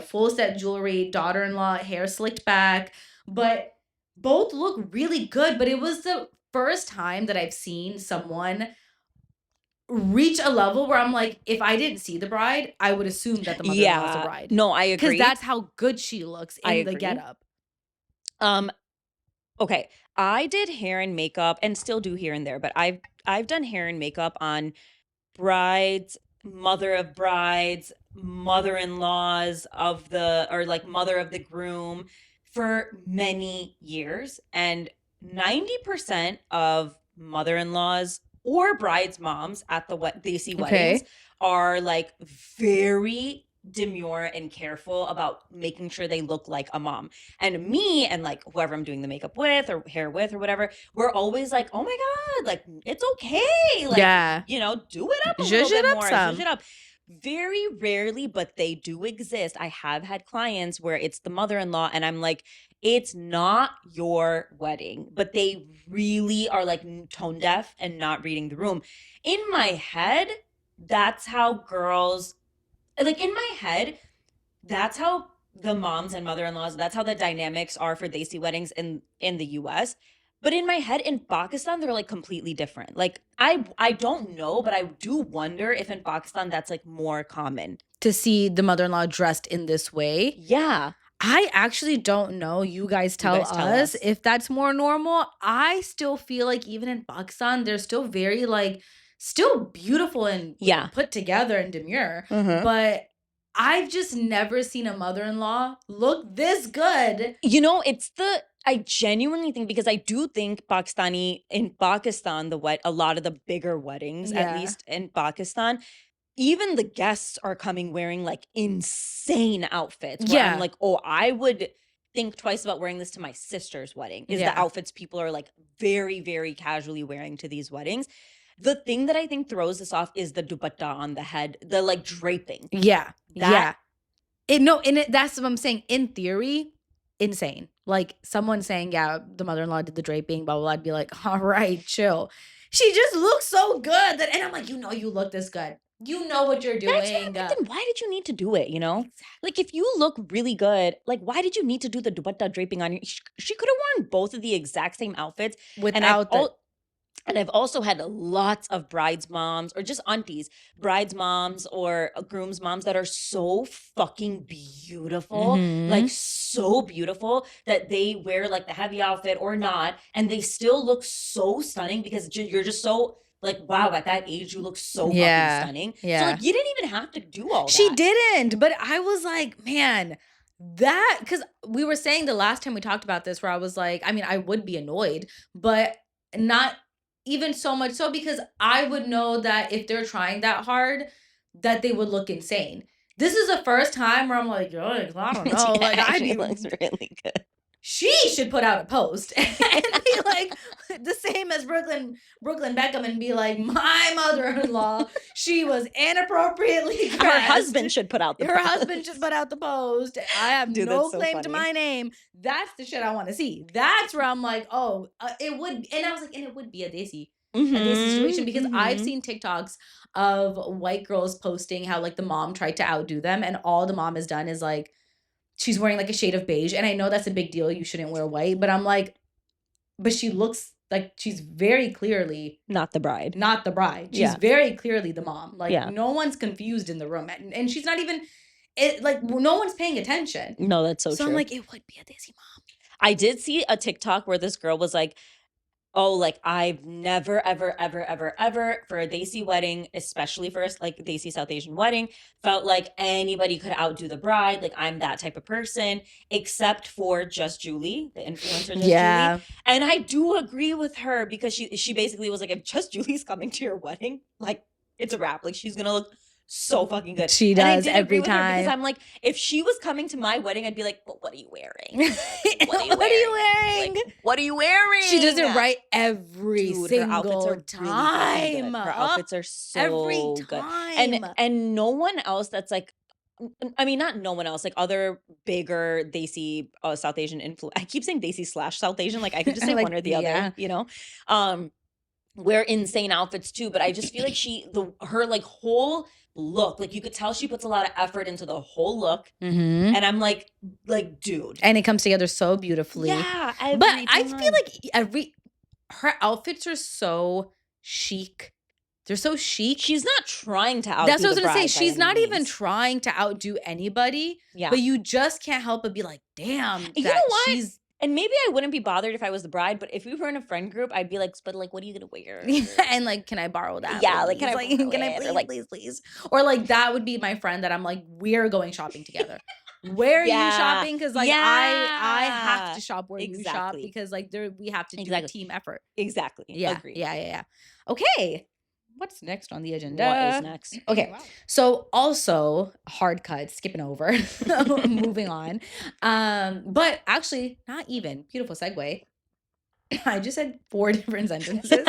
full set jewelry, daughter-in-law, hair slicked back. But both look really good. But it was the first time that I've seen someone reach a level where I'm like, if I didn't see the bride, I would assume that the mother-in-law is a bride. No, I agree. Because that's how good she looks in the getup. Okay, I did hair and makeup and still do here and there, but I've done hair and makeup on brides, mother of brides, mother-in-laws mother of the groom for many years, and 90% of mother-in-laws or brides' moms at the Desi weddings are like very demure and careful about making sure they look like a mom. And me and like whoever I'm doing the makeup with or hair with or whatever, we're always like, oh my God, like it's okay. Like, do it up a little bit more. Zhuzh it up. Very rarely, but they do exist. I have had clients where it's the mother-in-law and I'm like, it's not your wedding, but they really are like tone deaf and not reading the room. In my head, that's how girls, like in my head, that's how the moms and mother-in-laws, that's how the dynamics are for Desi weddings in the US. But in my head, in Pakistan, they're like completely different. Like I don't know, but I do wonder if in Pakistan that's like more common. To see the mother-in-law dressed in this way. Yeah. I actually don't know. You guys tell us if that's more normal. I still feel like even in Pakistan, they're still very like, still beautiful and put together and demure. But I've just never seen a mother-in-law look this good. I genuinely think, because I do think in Pakistan, a lot of the bigger weddings, at least in Pakistan, even the guests are coming wearing like insane outfits. Where I'm like, oh, I would think twice about wearing this to my sister's wedding. Is the outfits people are like very, very casually wearing to these weddings. The thing that I think throws this off is the dupatta on the head, the like draping. That's what I'm saying. In theory, insane. Like someone saying, the mother-in-law did the draping, blah, blah, blah. I'd be like, all right, chill. She just looks so good. And I'm like, you look this good. You know what you're doing. Then why did you need to do it, Exactly. Like, if you look really good, like, why did you need to do the dupatta draping on you? She could have worn both of the exact same outfits. And I've also had lots of brides moms or just aunties, brides moms or groom's moms that are so fucking beautiful, like so beautiful that they wear like the heavy outfit or not, and they still look so stunning because you're just so like, wow, at that age, you look so fucking stunning. So like, you didn't even have to do all that. She didn't, but I was like, man, because we were saying the last time we talked about this where I was like, I mean, I would be annoyed, but not even so much so because I would know that if they're trying that hard, that they would look insane. This is the first time where I'm like, I don't know. Like, she looks really good. She should put out a post and be like the same as Brooklyn Beckham and be like, my mother-in-law, she was inappropriately dressed. Her husband should put out the post. Her husband should put out the post. I have no claim to my name. That's the shit I want to see. That's where I'm like, it would. And I was like, and it would be a Desi situation because I've seen TikToks of white girls posting how like the mom tried to outdo them and all the mom has done is like, she's wearing like a shade of beige. And I know that's a big deal. You shouldn't wear white. But I'm like, but she looks like she's very clearly not the bride. She's very clearly the mom. Like no one's confused in the room. And she's not even, no one's paying attention. No, that's so true. So I'm like, it would be a Desi mom. I did see a TikTok where this girl was like, oh, like I've never, ever, ever, ever, ever for a Desi wedding, especially for like Desi South Asian wedding, felt like anybody could outdo the bride. Like I'm that type of person, except for Just Julie, the influencer Just Julie. And I do agree with her because she basically was like, if Just Julie's coming to your wedding, like it's a wrap. Like she's gonna look so fucking good. She And I does did every agree with her because time. I'm like, if she was coming to my wedding, I'd be like, but what are you wearing? Like, What are you wearing? Like, what are you wearing? She does it right every Dude, single her outfits are time. really fucking good. Her outfits are so every good. time. And no one else that's like, I mean, not no one else, like other bigger Desi South Asian influence. I keep saying Desi / South Asian, like I could just say Like, one or the yeah. other, you know? Wear insane outfits too, but I just feel like her like whole look, like you could tell she puts a lot of effort into the whole look. Mhm. And I'm like, dude. And it comes together so beautifully. Yeah, But every I feel time. like her outfits are so chic. They're so chic. She's not trying to outdo That's what I was the gonna say. bride by She's any not even means. trying to outdo anybody. Yeah. But you just can't help but be like, damn, You that know what? she's And maybe I wouldn't be bothered if I was the bride, but if we were in a friend group, I'd be like, but like, what are you gonna wear? and like, can I borrow that? Yeah, like, please? can I borrow can I it? Or, please, like- please? Or like that would be my friend that I'm like, we're going shopping together. Where are you Yeah. shopping? Because like I Yeah. have to shop where you shop Exactly. because like we have to do a Exactly. team effort. Exactly. Yeah. Agreed. Yeah. Okay. What's next on the agenda? What is next? Okay. Wow. So also hard cut, skipping over, moving on. But actually not even. Beautiful segue. I just said 4 different sentences.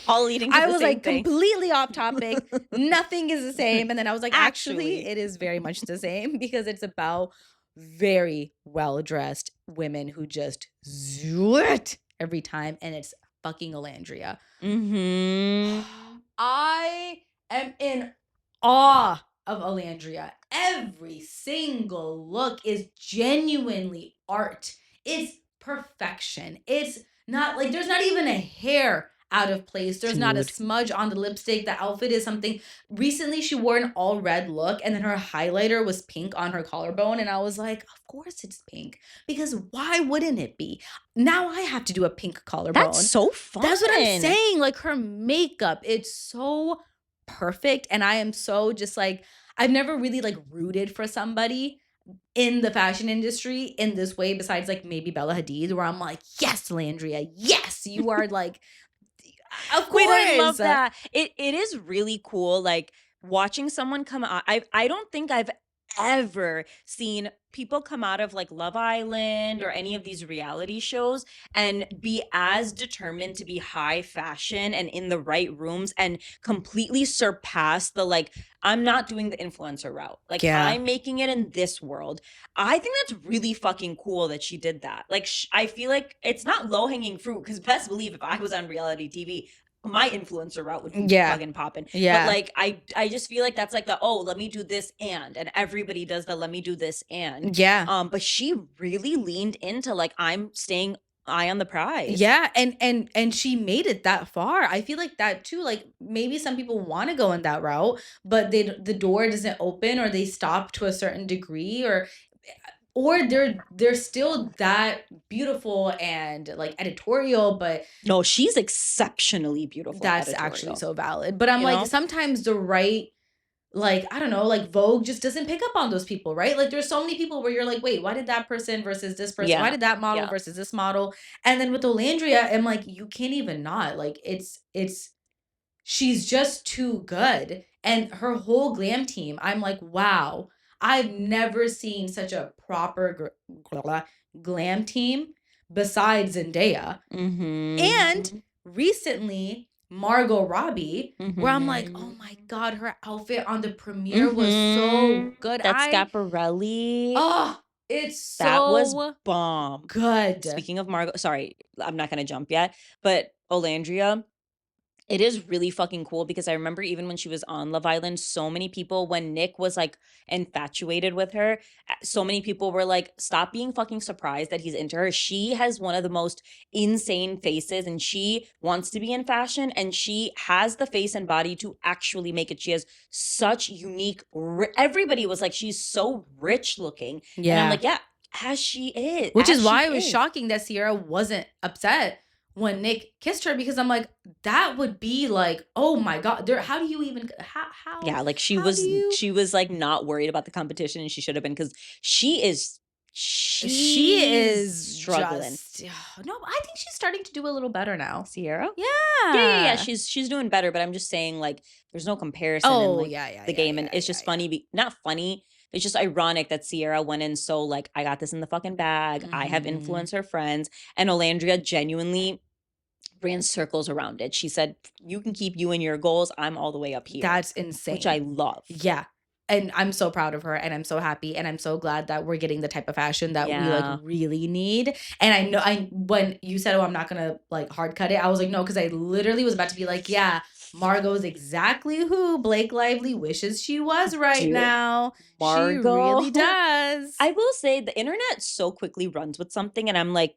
All leading to I the was same like thing. completely off topic. Nothing is the same. And then I was like, actually, Actually. it is very much the same because it's about very well dressed women who just do it every time. And it's fucking Olandria. Mm-hmm. I am in awe of Olandria. Every single look is genuinely art. It's perfection. It's not like there's not even a hair out of place. There's not a Dude. smudge on the lipstick. The outfit is something. Recently, she wore an all red look and then her highlighter was pink on her collarbone. And I was like, of course it's pink because why wouldn't it be? Now I have to do a pink collarbone. That's so fun. That's what I'm saying. Like her makeup, it's so perfect. And I am so just like, I've never really like rooted for somebody in the fashion industry in this way besides like maybe Bella Hadid, where I'm like, yes, Landria, yes, you are like, of course. Wait, I love that. It is really cool. Like watching someone come out. I don't think I've ever seen people come out of like Love Island or any of these reality shows and be as determined to be high fashion and in the right rooms and completely surpass the like, I'm not doing the influencer route. Like Yeah. I'm making it in this world. I think that's really fucking cool that she did that. Like I feel like it's not low hanging fruit because best believe if I was on reality TV, my influencer route would be Yeah. fucking popping. Yeah. But like I just feel like that's like the let me do this and everybody does the let me do this and. Yeah. But she really leaned into like I'm staying eye on the prize. Yeah, and she made it that far. I feel like that too. Like maybe some people want to go in that route, but the door doesn't open or they stop to a certain degree or they're still that beautiful and like editorial, but No, she's exceptionally beautiful. that's editorial. actually so valid. But I'm You like know? sometimes the right like I don't know, like Vogue just doesn't pick up on those people, right? Like there's so many people where you're like, wait, why did that person versus this person? Why Yeah, did that model yeah. versus this model? And then with Olandria, I'm like, you can't even not. Like it's she's just too good. And her whole glam team, I'm like, wow, I've never seen such a proper glam team besides Zendaya. Mm-hmm. And recently, Margot Robbie, where I'm like, oh Mhm. my God, her outfit on the premiere was so good. That Schiaparelli. Oh, it's so that was bomb. good. Speaking of Margot, sorry, I'm not gonna jump yet, but Olandria, it is really fucking cool because I remember even when she was on Love Island, so many people, when Nick was like infatuated with her, so many people were like, stop being fucking surprised that he's into her. She has one of the most insane faces and she wants to be in fashion and she has the face and body to actually make it. She has such unique, everybody was like, she's so rich looking. Yeah. And I'm like, yeah, as she is. Which as is why she it was is. shocking that Sierra wasn't upset when Nick kissed her because I'm like, that would be like, oh my God, how do you even how Yeah, like she how was do you- she was like not worried about the competition and she should have been because she is She is struggling. just no, I think she's starting to do a little better now. Sierra? Yeah. Yeah. She's doing better, but I'm just saying, like, there's no comparison in Oh, like yeah, the game, and it's just funny. Not funny. It's just ironic that Sierra went in so like, I got this in the fucking bag. I have Mhm. influenced her friends, and Olandria genuinely ran circles around it. She said, "You can keep you and your goals. I'm all the way up here." That's insane. which I love. Yeah. And I'm so proud of her, and I'm so happy, and I'm so glad that we're getting the type of fashion that we Yeah. like really need. And I know when you said, "Oh, I'm not gonna like hard cut it," I was like, no, because I literally was about to be like, yeah, Margot's exactly who Blake Lively wishes she was right Dude, now. She Margot. really does. I will say the internet so quickly runs with something, and I'm like,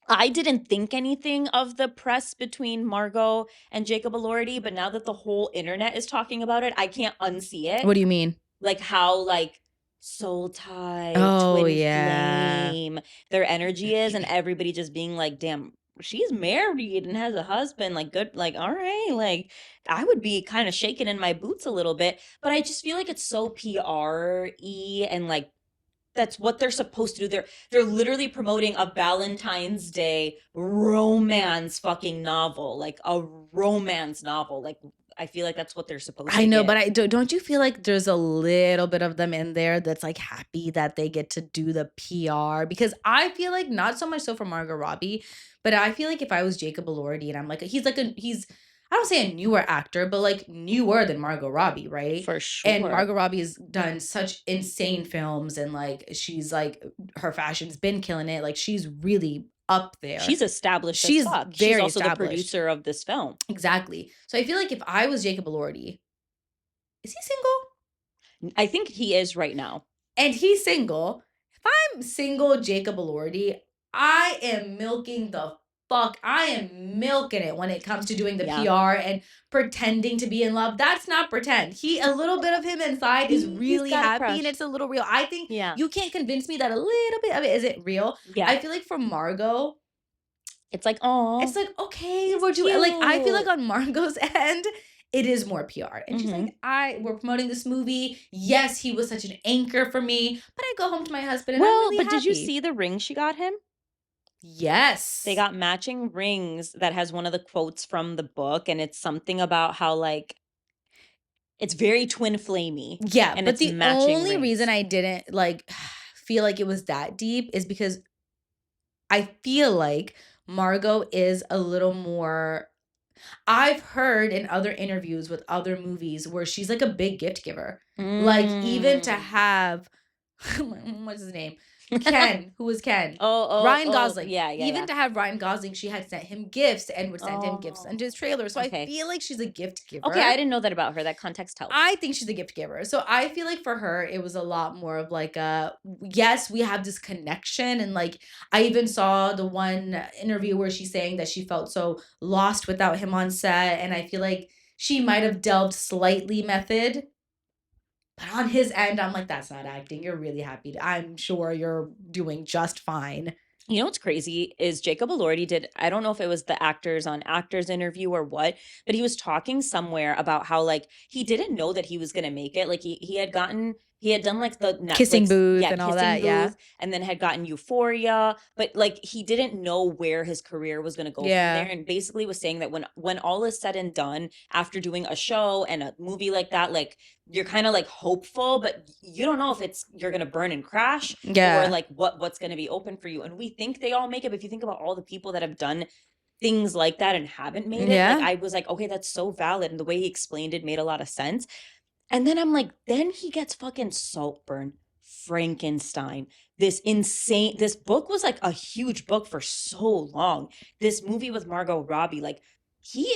I didn't think anything of the press between Margot and Jacob Elordi, but now that the whole internet is talking about it, I can't unsee it. What do you mean? Like how like soul tie, Oh, twin yeah. flame, their energy is, and everybody just being like, damn, she's married and has a husband, like good, like, all right, like I would be kind of shaking in my boots a little bit, but I just feel like it's so PR-y and like that's what they're supposed to do. They're literally promoting a Valentine's Day romance fucking novel, like a romance novel. Like I feel like that's what they're supposed to I know, get. but don't you feel like there's a little bit of them in there that's like happy that they get to do the PR? Because I feel like not so much so for Margot Robbie, but I feel like if I was Jacob Elordi and I'm like he's I don't say a newer actor, but like newer than Margot Robbie, right? For sure. And Margot Robbie has done such insane films, and like she's like her fashion's been killing it. Like she's really up there. She's established She's as fuck. very She's also established. the producer of this film. Exactly. So I feel like if I was Jacob Elordi, is he single? I think he is right now. And he's single. If I'm single Jacob Elordi, I am milking the fuck. I am milking it when it comes to doing the Yeah. PR and pretending to be in love. That's not pretend. A little bit of him inside is really got a happy crush. and it's a little real. I think Yeah. you can't convince me that a little bit of it isn't real. Yeah. I feel like for Margot, It's like, oh, it's like, okay, It's we're doing like I feel like cute. on Margot's end, it is more PR. And she's like, we're promoting this movie. Yes, he was such an anchor for me, but I go home to my husband and I'm well, really but did you happy. see the ring she got him? Yes. They got matching rings that has one of the quotes from the book, and it's something about how like it's very twin flamey. Yeah, and but it's the matching only rings. reason I didn't like feel like it was that deep is because I feel like Margot is a little more. I've heard in other interviews with other movies where she's like a big gift giver. Like even to have what's his name? Ken, who was Ken? Ryan Gosling. Yeah. Even to have Ryan Gosling, she had sent him gifts and would send him gifts into his trailer. So okay. I feel like she's a gift giver. Okay, I didn't know that about her. That context helps. I think she's a gift giver. So I feel like for her, it was a lot more of like yes, we have this connection. And like, I even saw the one interview where she's saying that she felt so lost without him on set. And I feel like she might have delved slightly method. But on his end, I'm like, that's not acting. You're really happy. I'm sure you're doing just fine. You know what's crazy is Jacob Elordi did, I don't know if it was the actors on actors interview or what, but he was talking somewhere about how like he didn't know that he was going to make it. Like he had done like the Netflix, Kissing booth and all that, yeah. And then had gotten Euphoria, but like he didn't know where his career was going to go from there. And basically was saying that when all is said and done, after doing a show and a movie like that, like you're kind of like hopeful, but you don't know if you're going to burn and crash or like what's going to be open for you. And we think they all make it, but if you think about all the people that have done things like that and haven't made it, like I was like, okay, that's so valid. And the way he explained it made a lot of sense. And then I'm like, then he gets fucking Saltburn, Frankenstein, this book was like a huge book for so long. This movie with Margot Robbie, like he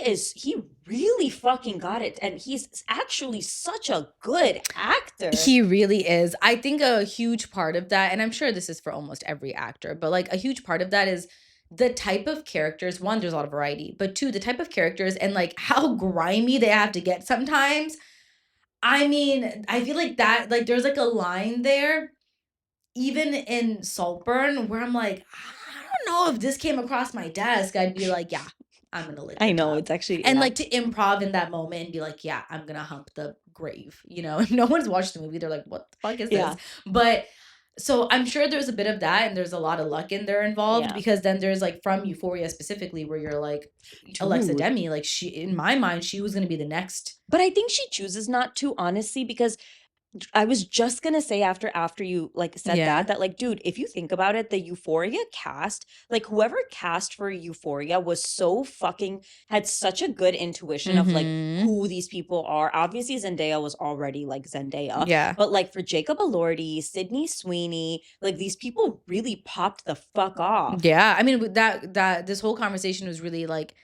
really fucking got it. And he's actually such a good actor. He really is. I think a huge part of that, and I'm sure this is for almost every actor, but like a huge part of that is the type of characters. One, there's a lot of variety, but two, the type of characters and like how grimy they have to get sometimes. I mean, I feel like that, like there's like a line there, even in Saltburn, where I'm like, I don't know if this came across my desk, I'd be like, yeah, I'm gonna lick I the know, tub. it's actually, And like to improv in that moment and be like, yeah, I'm gonna hump the grave. You know, if no one's watched the movie, they're like, what the fuck is this? But So I'm sure there's a bit of that, and there's a lot of luck in there involved, Yeah. because then there's like from Euphoria specifically where you're like Alexa Dude. Demi, like she, in my mind, she was gonna be the next. But I think she chooses not to, honestly, because I was just gonna say after you like said Yeah. that like, dude, if you think about it, the Euphoria cast, like whoever cast for Euphoria was so fucking had such a good intuition of like Mhm. who these people are. Obviously, Zendaya was already like Zendaya, Yeah. but like for Jacob Elordi, Sydney Sweeney, like these people really popped the fuck off. Yeah. I mean, with that this whole conversation was really like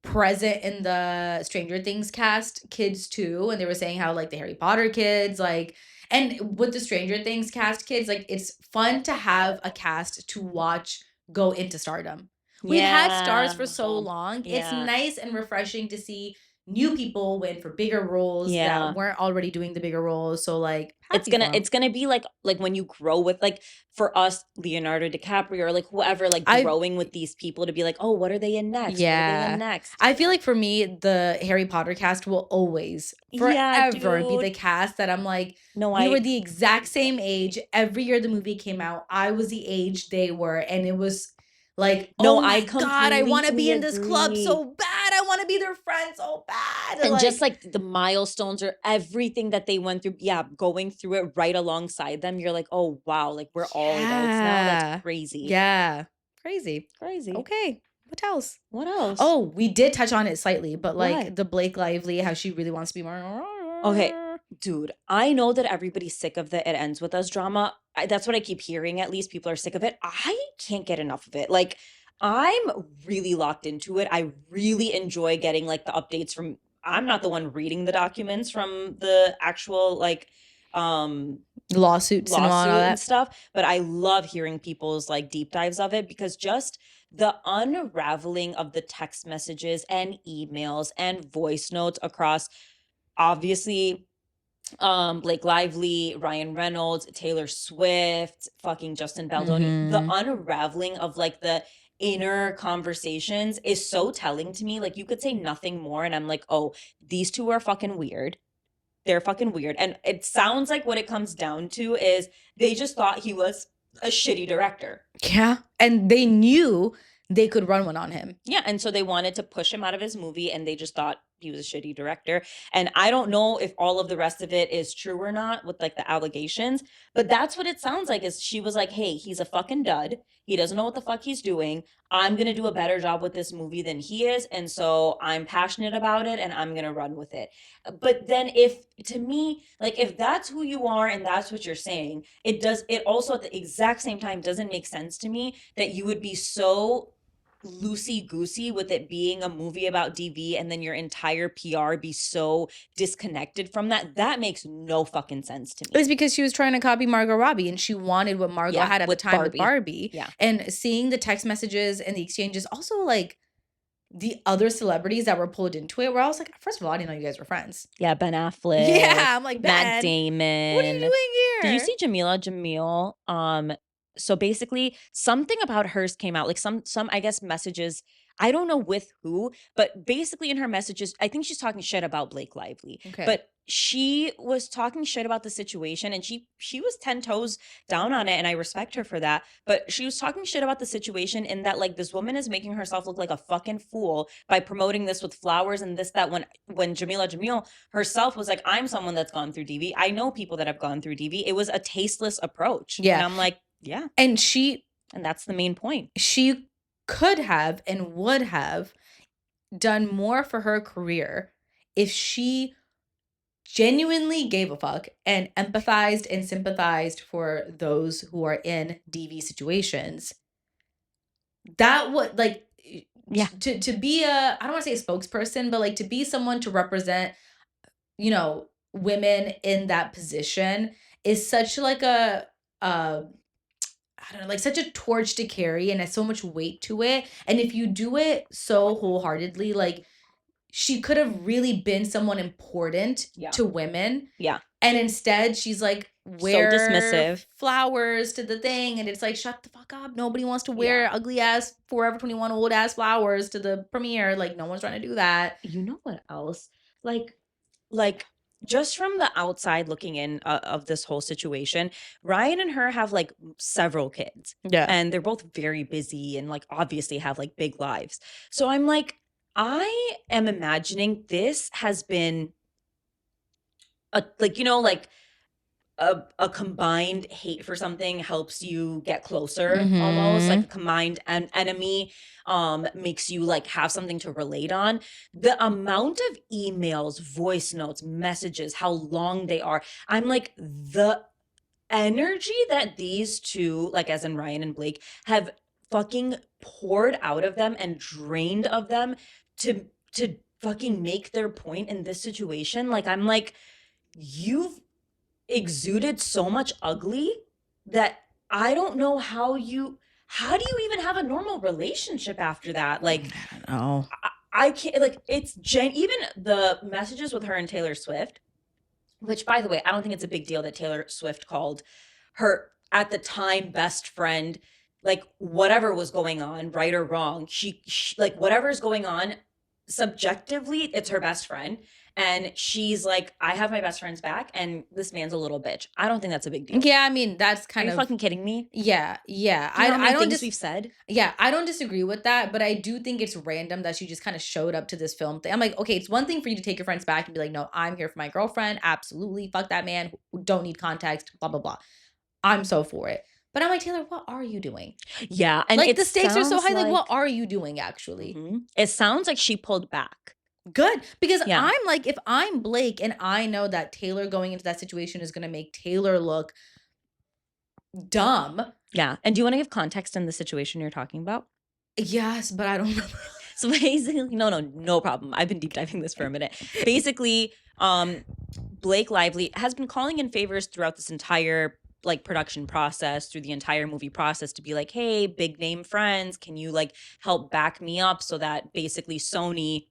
present in the Stranger Things cast kids too, and they were saying how like the Harry Potter kids, like, and with the Stranger Things cast kids, like it's fun to have a cast to watch go into stardom. We've had stars for so long. It's Yeah. nice and refreshing to see new people win for bigger roles Yeah. that weren't already doing the bigger roles. So like It's gonna be like when you grow with like for us Leonardo DiCaprio or like whoever like growing with these people to be like, oh, what are they in next? What are they in next? I feel like for me, the Harry Potter cast will always forever be the cast that I'm like, no, we were the exact same age every year the movie came out. I was the age they were, and it was like, No, oh my I God, I want to be completely in this club agree. so bad. I want to be their friend so bad. And just like the milestones or everything that they went through, going through it right alongside them, you're like, oh wow, like we're all adults now. That's crazy. Yeah. Crazy. Crazy. Okay. What else? What else? Oh, we did touch on it slightly, but like What? the Blake Lively, how she really wants to be more. Okay, dude, I know that everybody's sick of the "it ends with us" drama. That's what I keep hearing. At least people are sick of it. I can't get enough of it. Like, I'm really locked into it. I really enjoy getting like the updates from. I'm not the one reading the documents from the actual like Lawsuits and all lawsuit and that. stuff, but I love hearing people's like deep dives of it because just the unraveling of the text messages and emails and voice notes across obviously Blake Lively, Ryan Reynolds, Taylor Swift, fucking Justin Baldoni, the unraveling of like the inner conversations is so telling to me. Like you could say nothing more and I'm like, oh, these two are fucking weird. They're fucking weird. And it sounds like what it comes down to is they just thought he was a shitty director. Yeah. And they knew they could run one on him. Yeah. And so they wanted to push him out of his movie and they just thought he was a shitty director. And I don't know if all of the rest of it is true or not with like the allegations, but that's what it sounds like is she was like, hey, he's a fucking dud. He doesn't know what the fuck he's doing. I'm going to do a better job with this movie than he is. And so I'm passionate about it and I'm going to run with it. But then to me, like if that's who you are and that's what you're saying, it also at the exact same time doesn't make sense to me that you would be so loosey-goosey with it being a movie about DV and then your entire PR be so disconnected from that. That makes no fucking sense to me. It was because she was trying to copy Margot Robbie and she wanted what Margot had at the time with Barbie. Yeah. And seeing the text messages and the exchanges, also like the other celebrities that were pulled into it, where I was like, first of all, I didn't know you guys were friends. Yeah, Ben Affleck. Yeah, I'm like, Ben, Matt Damon. what are you doing here? Did you see Jamila Jamil? So basically something about hers came out, like some I guess messages, I don't know with who, but basically in her messages, I think she's talking shit about Blake Lively. Okay. But she was talking shit about the situation and she was 10 toes down on it and I respect her for that. But she was talking shit about the situation in that like this woman is making herself look like a fucking fool by promoting this with flowers and this, that when Jamila Jamil herself was like, I'm someone that's gone through DV. I know people that have gone through DV. It was a tasteless approach. Yeah. And I'm like, yeah. And that's the main point. She could have and would have done more for her career if she genuinely gave a fuck and empathized and sympathized for those who are in DV situations. That would like, yeah, to be I don't want to say a spokesperson, but like to be someone to represent, you know, women in that position is such like I don't know, like such a torch to carry and has so much weight to it. And if you do it so wholeheartedly, like she could have really been someone important to women. Yeah. And instead she's like, wear so dismissive flowers to the thing. And it's like, shut the fuck up. Nobody wants to wear ugly ass Forever 21 old ass flowers to the premiere. Like no one's trying to do that. You know what else? Like just from the outside looking in of this whole situation, Ryan and her have like several kids. Yeah. And they're both very busy and like obviously have like big lives. So I'm like, I am imagining this has been a like, you know, like a combined hate for something helps you get closer, almost like a combined enemy makes you like have something to relate on. The amount of emails, voice notes, messages, how long they are, I'm like, the energy that these two, like as in Ryan and Blake, have fucking poured out of them and drained of them to fucking make their point in this situation. Like, I'm like, you've exuded so much ugly that I don't know how do you even have a normal relationship after that? Like, I don't know. I can't, like, it's even the messages with her and Taylor Swift, which by the way, I don't think it's a big deal that Taylor Swift called her at the time best friend, like whatever was going on, right or wrong, she like whatever's going on subjectively, it's her best friend. And she's like, I have my best friend's back, and this man's a little bitch. I don't think that's a big deal. Yeah, I mean, that's kind Are of you fucking kidding me? Yeah. Do you know how many I don't things we've said. Yeah, I don't disagree with that, but I do think it's random that she just kind of showed up to this film thing. I'm like, okay, it's one thing for you to take your friends back and be like, no, I'm here for my girlfriend. Absolutely. Fuck that man. Don't need context. Blah, blah, blah. I'm so for it. But I'm like, Taylor, what are you doing? Yeah, and Like, it the stakes are so sounds high. Like, what are you doing actually? It sounds like she pulled back. Good. Because Yeah. I'm like, if I'm Blake and I know that Taylor going into that situation is going to make Taylor look dumb. Yeah. And do you want to give context in the situation you're talking about? Yes, but I don't remember. So basically, no problem. I've been deep diving this for a minute. Basically, Blake Lively has been calling in favors throughout this entire like production process, through the entire movie process, to be like, hey, big name friends, can you like help back me up so that basically Sony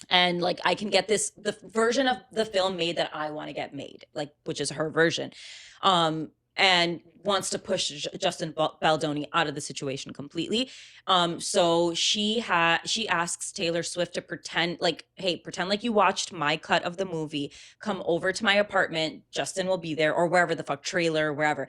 and like I can get the version of the film made that I want to get made, like, which is her version. And wants to push Justin Baldoni out of the situation completely. So she asks Taylor Swift to pretend like, hey, pretend like you watched my cut of the movie. Come over to my apartment. Justin will be there, or wherever the fuck, trailer, wherever.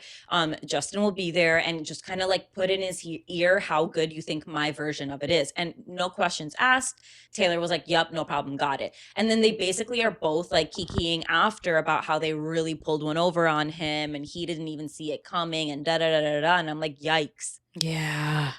Justin will be there, and just kind of like put in his ear how good you think my version of it is. And no questions asked. Taylor was like, yep, no problem, got it. And then they basically are both like kikiing after about how they really pulled one over on him and he didn't even see it coming and da da da da da. And I'm like, yikes. Yeah.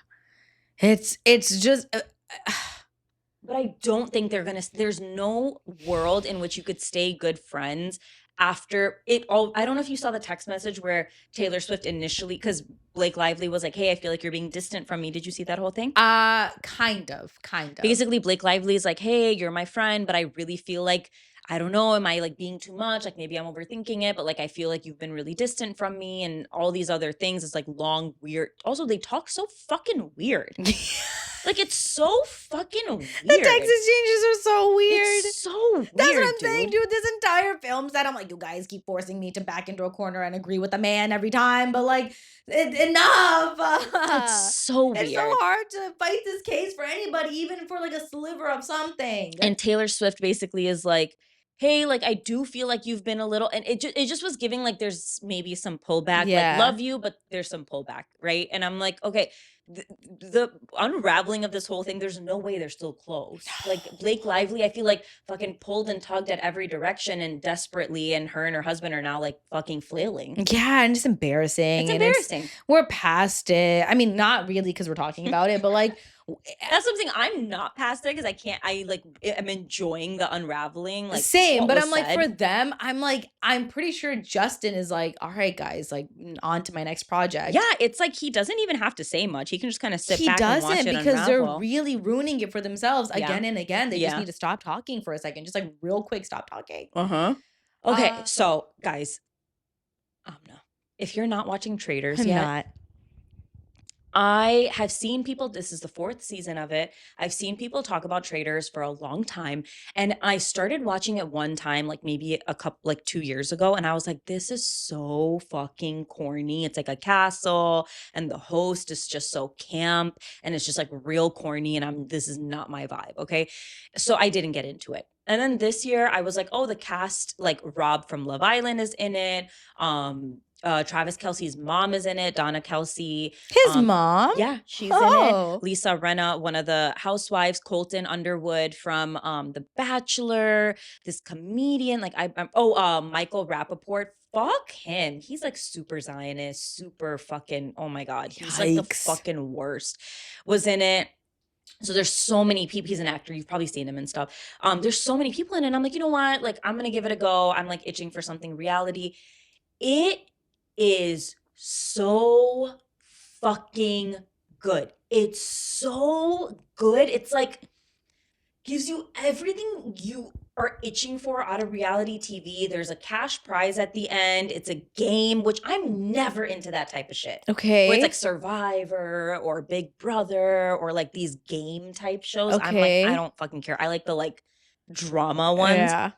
It's just but I don't think there's no world in which you could stay good friends after it all. I don't know if you saw the text message where Taylor Swift initially, because Blake Lively was like, hey, I feel like you're being distant from me. Did you see that whole thing? Kind of. Basically, Blake Lively is like, hey, you're my friend, but I really feel like, I don't know, am I like being too much? Like maybe I'm overthinking it, but like I feel like you've been really distant from me and all these other things. It's like long, weird. Also, they talk so fucking weird. Like, it's so fucking weird. The text exchanges are so weird. It's so weird. That's what I'm saying, dude. This entire film set, I'm like, you guys keep forcing me to back into a corner and agree with the man every time, but like, enough. It's so weird. It's so hard to fight this case for anybody, even for like a sliver of something. And Taylor Swift basically is like, hey, like, I do feel like you've been a little, and it just was giving like there's maybe some pullback. Yeah. Like, love you, but there's some pullback, right? And I'm like, okay, the unraveling of this whole thing, there's no way they're still close. Like, Blake Lively, I feel like fucking pulled and tugged at every direction and desperately, and her and her husband are now like fucking flailing. Yeah, and it's embarrassing. It's embarrassing. We're past it. I mean, not really because we're talking about it, but like, that's something I'm not past it because I'm enjoying the unraveling. Like, same, but I'm like, for them, I'm pretty sure Justin is like, all right, guys, like, on to my next project. Yeah, it's like he doesn't even have to say much. He can just kind of sit back and watch it unravel. Because they're really ruining it for themselves again and again. They just need to stop talking for a second. Just like real quick, stop talking. Okay, so guys, no, if you're not watching Traitors yet, I have seen people, this is the 4th season of it. I've seen people talk about Traitors for a long time. And I started watching it one time, like maybe 2 years ago. And I was like, this is so fucking corny. It's like a castle and the host is just so camp and it's just like real corny. And this is not my vibe. Okay. So I didn't get into it. And then this year I was like, oh, the cast, like Rob from Love Island is in it. Travis Kelce's mom is in it, Donna Kelce. His mom? Yeah, she's in Oh. it. Lisa Rinna, one of the housewives, Colton Underwood from The Bachelor, this comedian, like Michael Rappaport. Fuck him. He's like super Zionist, super fucking, oh my God. He's like the Yikes. fucking worst. Was in it. So there's so many people. He's an actor. You've probably seen him and stuff. There's so many people in it. And I'm like, you know what? Like, I'm gonna give it a go. I'm like itching for something reality. It is so fucking good. It's so good. It's like gives you everything you are itching for out of reality TV. There's a cash prize at the end. It's a game, which I'm never into that type of shit. Okay. Where it's like Survivor or Big Brother or like these game type shows. I'm Okay. like, I don't fucking care. I like the like drama ones. Yeah.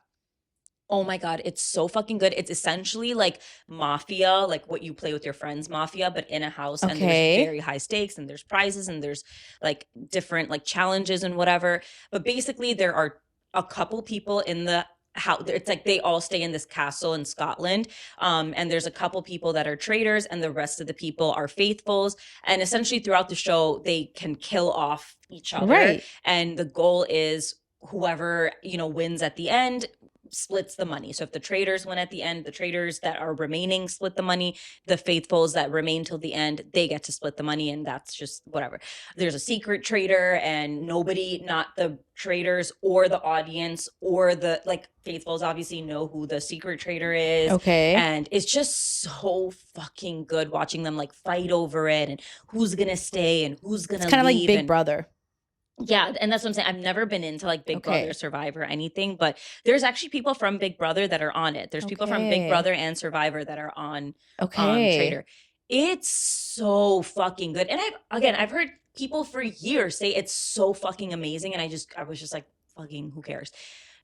Oh my God, it's so fucking good. It's essentially like Mafia, like what you play with your friends, Mafia, but in a house. And Okay. there's very high stakes and there's prizes and there's like different like challenges and whatever. But basically, there are a couple people in the house. It's like they all stay in this castle in Scotland. And there's a couple people that are traitors and the rest of the people are faithfuls. And essentially throughout the show, they can kill off each other. Right. And the goal is whoever, wins at the end splits the money. So if the traitors win at the end, the traitors that are remaining split the money. The faithfuls that remain till the end, they get to split the money, and that's just whatever. There's a secret traitor, and nobody, not the traitors or the audience or the like faithfuls, obviously know who the secret traitor is. Okay. And it's just so fucking good watching them like fight over it and who's gonna stay and who's gonna It's kind of like leave. Big And Brother. yeah, and that's what I'm saying. I've never been into like Big Okay. Brother, Survivor, anything, but there's actually people from Big Brother that are on it. There's people from Big Okay. Brother and Survivor that are on Okay. Traitor. It's so fucking good. And I've heard people for years say it's so fucking amazing, and I was just like, fucking who cares?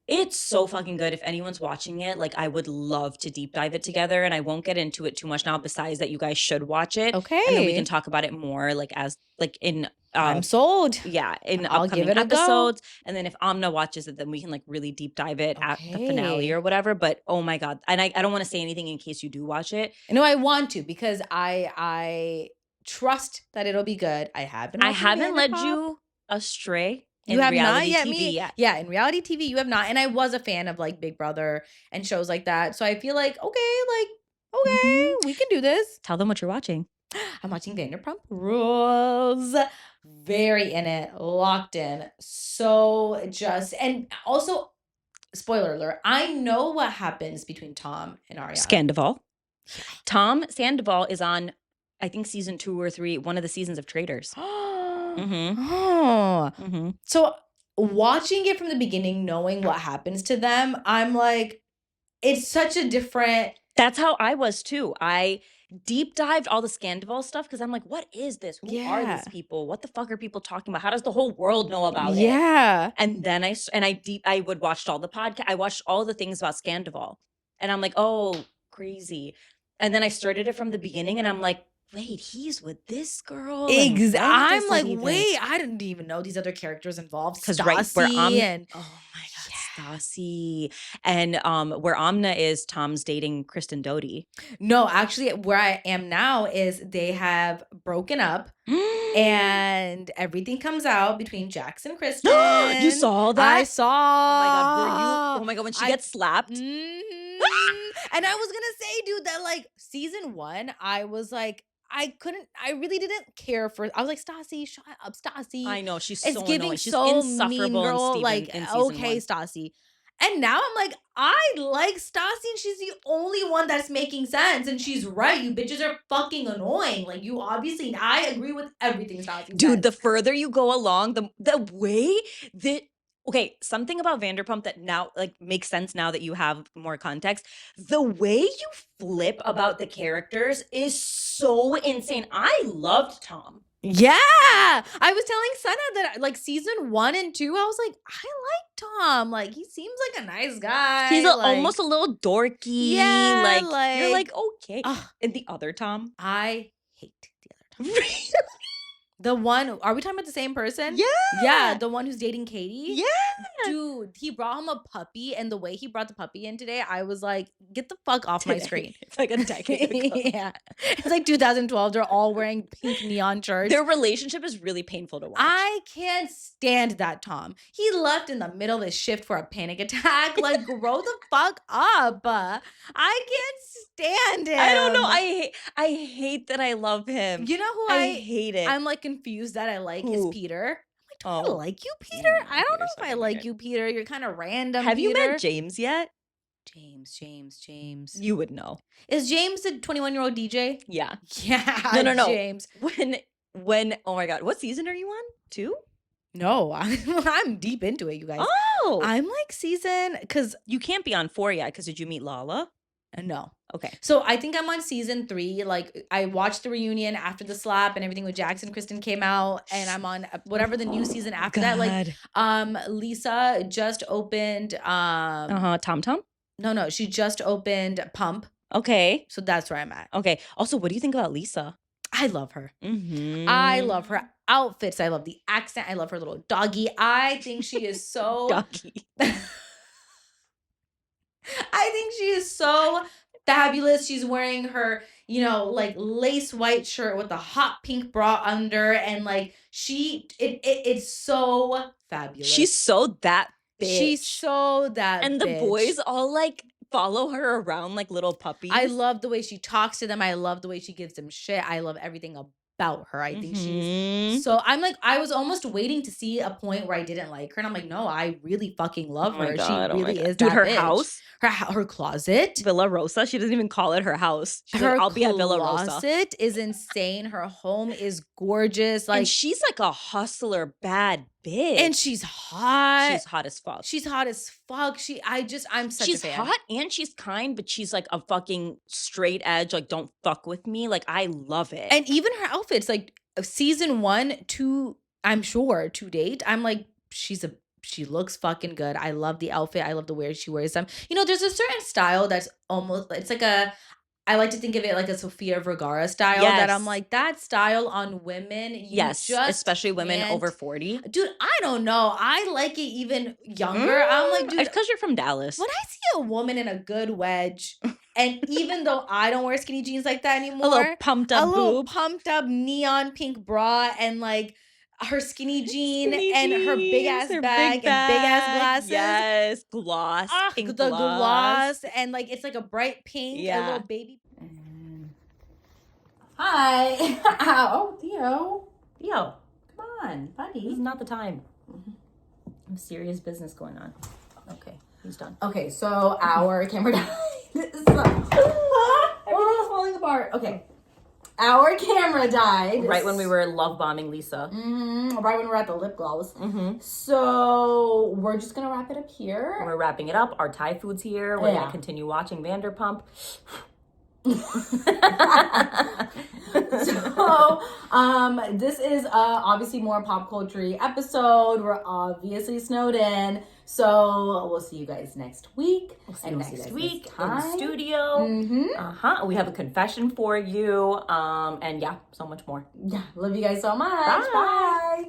It's so fucking good. If anyone's watching it, like I would love to deep dive it together, and I won't get into it too much now, besides that you guys should watch it. Okay. And then we can talk about it more like as like in I'm sold. yeah, in I'll upcoming give it a go. episodes. And then if Amna watches it, then we can like really deep dive it at the finale Okay. or whatever. But oh my God. And I don't want to say anything in case you do watch it. No, I want to because I trust that it'll be good. I have been. I haven't led Vanderpump. you astray You in have not reality yet. TV yet. Yeah, in reality TV, you have not. And I was a fan of like Big Brother and shows like that. So I feel like okay, we can do this. Tell them what you're watching. I'm watching Vanderpump Rules. Very in it, locked in. So just and also, spoiler alert. I know what happens between Tom and Ariana. Sandoval. Tom Sandoval is on, I think, season 2 or 3, one of the seasons of Traitors. Mm-hmm. Mhm. Oh. Mhm. So watching it from the beginning, knowing what happens to them, I'm like, it's such a different. That's how I was too. I deep dived all the Scandival stuff because I'm like, what is this? Who are Yeah. these people? What the fuck are people talking about? How does the whole world know about it? Yeah. And then I would watch all the podcast. I watched all the things about Scandival, and I'm like, oh, crazy. And then I started it from the beginning, and I'm like, wait, he's with this girl. And when does I'm it like, even- wait, I didn't even know these other characters involved. Because right where Stassi and oh my God, Stassi, and where Amna is, Tom's dating Kristen Doty. No, actually, where I am now is they have broken up and everything comes out between Jax and Kristen. You saw that? I saw. Oh my God, were you? Oh my God, when she gets slapped. Mhm. And I was gonna say, dude, that like season 1, I was like, I really didn't care for. I was like, Stassi, shut up, Stassi. I know she's It's so giving annoying. She's so insufferable mean girl. in Like, season okay, 1. Stassi. And now I'm like, I like Stassi, and she's the only one that's making sense. And she's right. You bitches are fucking annoying. Like, you obviously, I agree with everything Stassi Dude, said. the further you go along, the way that okay, something about Vanderpump that now like makes sense now that you have more context. The way you flip about the characters is so insane. I loved Tom. Yeah. I was telling Sana that like season 1 and 2, I was like, I like Tom. Like, he seems like a nice guy. He's like, almost a little dorky. Yeah, You're like- like, okay. Ugh. And the other Tom. I hate the other Tom. Really? The one, are we talking about the same person? Yeah. Yeah, the one who's dating Katie? Yeah. Dude, he brought him a puppy, and the way he brought the puppy in today, I was like, get the fuck off my screen. It's like a decade ago. Yeah. It's like 2012. They're all wearing pink neon shirts. Their relationship is really painful to watch. I can't stand that Tom. He left in the middle of his shift for a panic attack. Like, grow the fuck up. I can't stand him. I don't know. I hate that I love him. You know who I hate it. I'm like confused that I like is Who? Peter. I'm like, do I like you, Peter? I don't know if I like you, Peter. You're kind of random. Have you Peter. met James yet? James. You would know. Is James the 21-year-old DJ? Yeah. Yeah. No. James. When oh my God, what season are you on? 2? No, I'm deep into it, you guys. Oh. I'm like season, because You can't be on 4 yet, because did you meet Lala? no. Okay. So I think I'm on season 3. Like, I watched the reunion after the slap and everything with Jackson Kristen came out, and I'm on whatever the new season after that. Like, Lisa just opened Tom Tom? No, she just opened Pump. Okay. So that's where I'm at. Okay. Also, what do you think about Lisa? I love her. Mm-hmm. I love her outfits. I love the accent. I love her little doggy. I think she is so Doggy. I think she is so fabulous. She's wearing her, like lace white shirt with a hot pink bra under, and like it's so fabulous. She's so that bitch. She's so that And the bitch. boys all like follow her around like little puppies. I love the way she talks to them. I love the way she gives them shit. I love everything about her. I think she's so, I'm like, I was almost waiting to see a point where I didn't like her, and I'm like, no, I really fucking love Oh my her. God, She really is Dude, that her bitch. house, her closet, Villa Rosa. She doesn't even call it her house. She's her like, I'll be at Villa Rosa. closet is insane. Her home is gorgeous. Like, And she's like a hustler, bad bitch. and she's hot. She's hot as fuck. She's hot as fuck. I'm such She's a fan. hot and she's kind, but she's like a fucking straight edge. Like, don't fuck with me. Like, I love it. And even her outfits, like season 1 to, I'm sure, to date, I'm like, she looks fucking good. I love the outfit. I love the way she wears them. There's a certain style that's almost, it's like I like to think of it like a Sofia Vergara style, that I'm like, that style on women. Yes, especially women over 40. Dude, I don't know. I like it even younger. I'm like, dude, it's because you're from Dallas. when I see a woman in a good wedge, and even though I don't wear skinny jeans like that anymore, A little pumped up neon pink bra, and like her skinny jean Skinny and her big ass jeans, her bag big and big ass bag. glasses. Yes, gloss. Pink the gloss. gloss, and like it's like a bright pink, a little baby. Hi. Oh, Theo, come on, buddy. This is not the time. Serious business going on. Okay. He's done. Okay, so our camera died. Everything's falling apart. Okay. Our camera died. Right when we were love bombing Lisa. Right when we're at the lip gloss. Mm-hmm. So we're just going to wrap it up here. We're wrapping it up. Our Thai food's here. We're going to continue watching Vanderpump. So this is obviously more pop culture episode. We're obviously snowed in, so we'll see you guys next week. Next week in the studio. We have a confession for you, and yeah, so much more. Yeah, love you guys so much. Bye. Bye.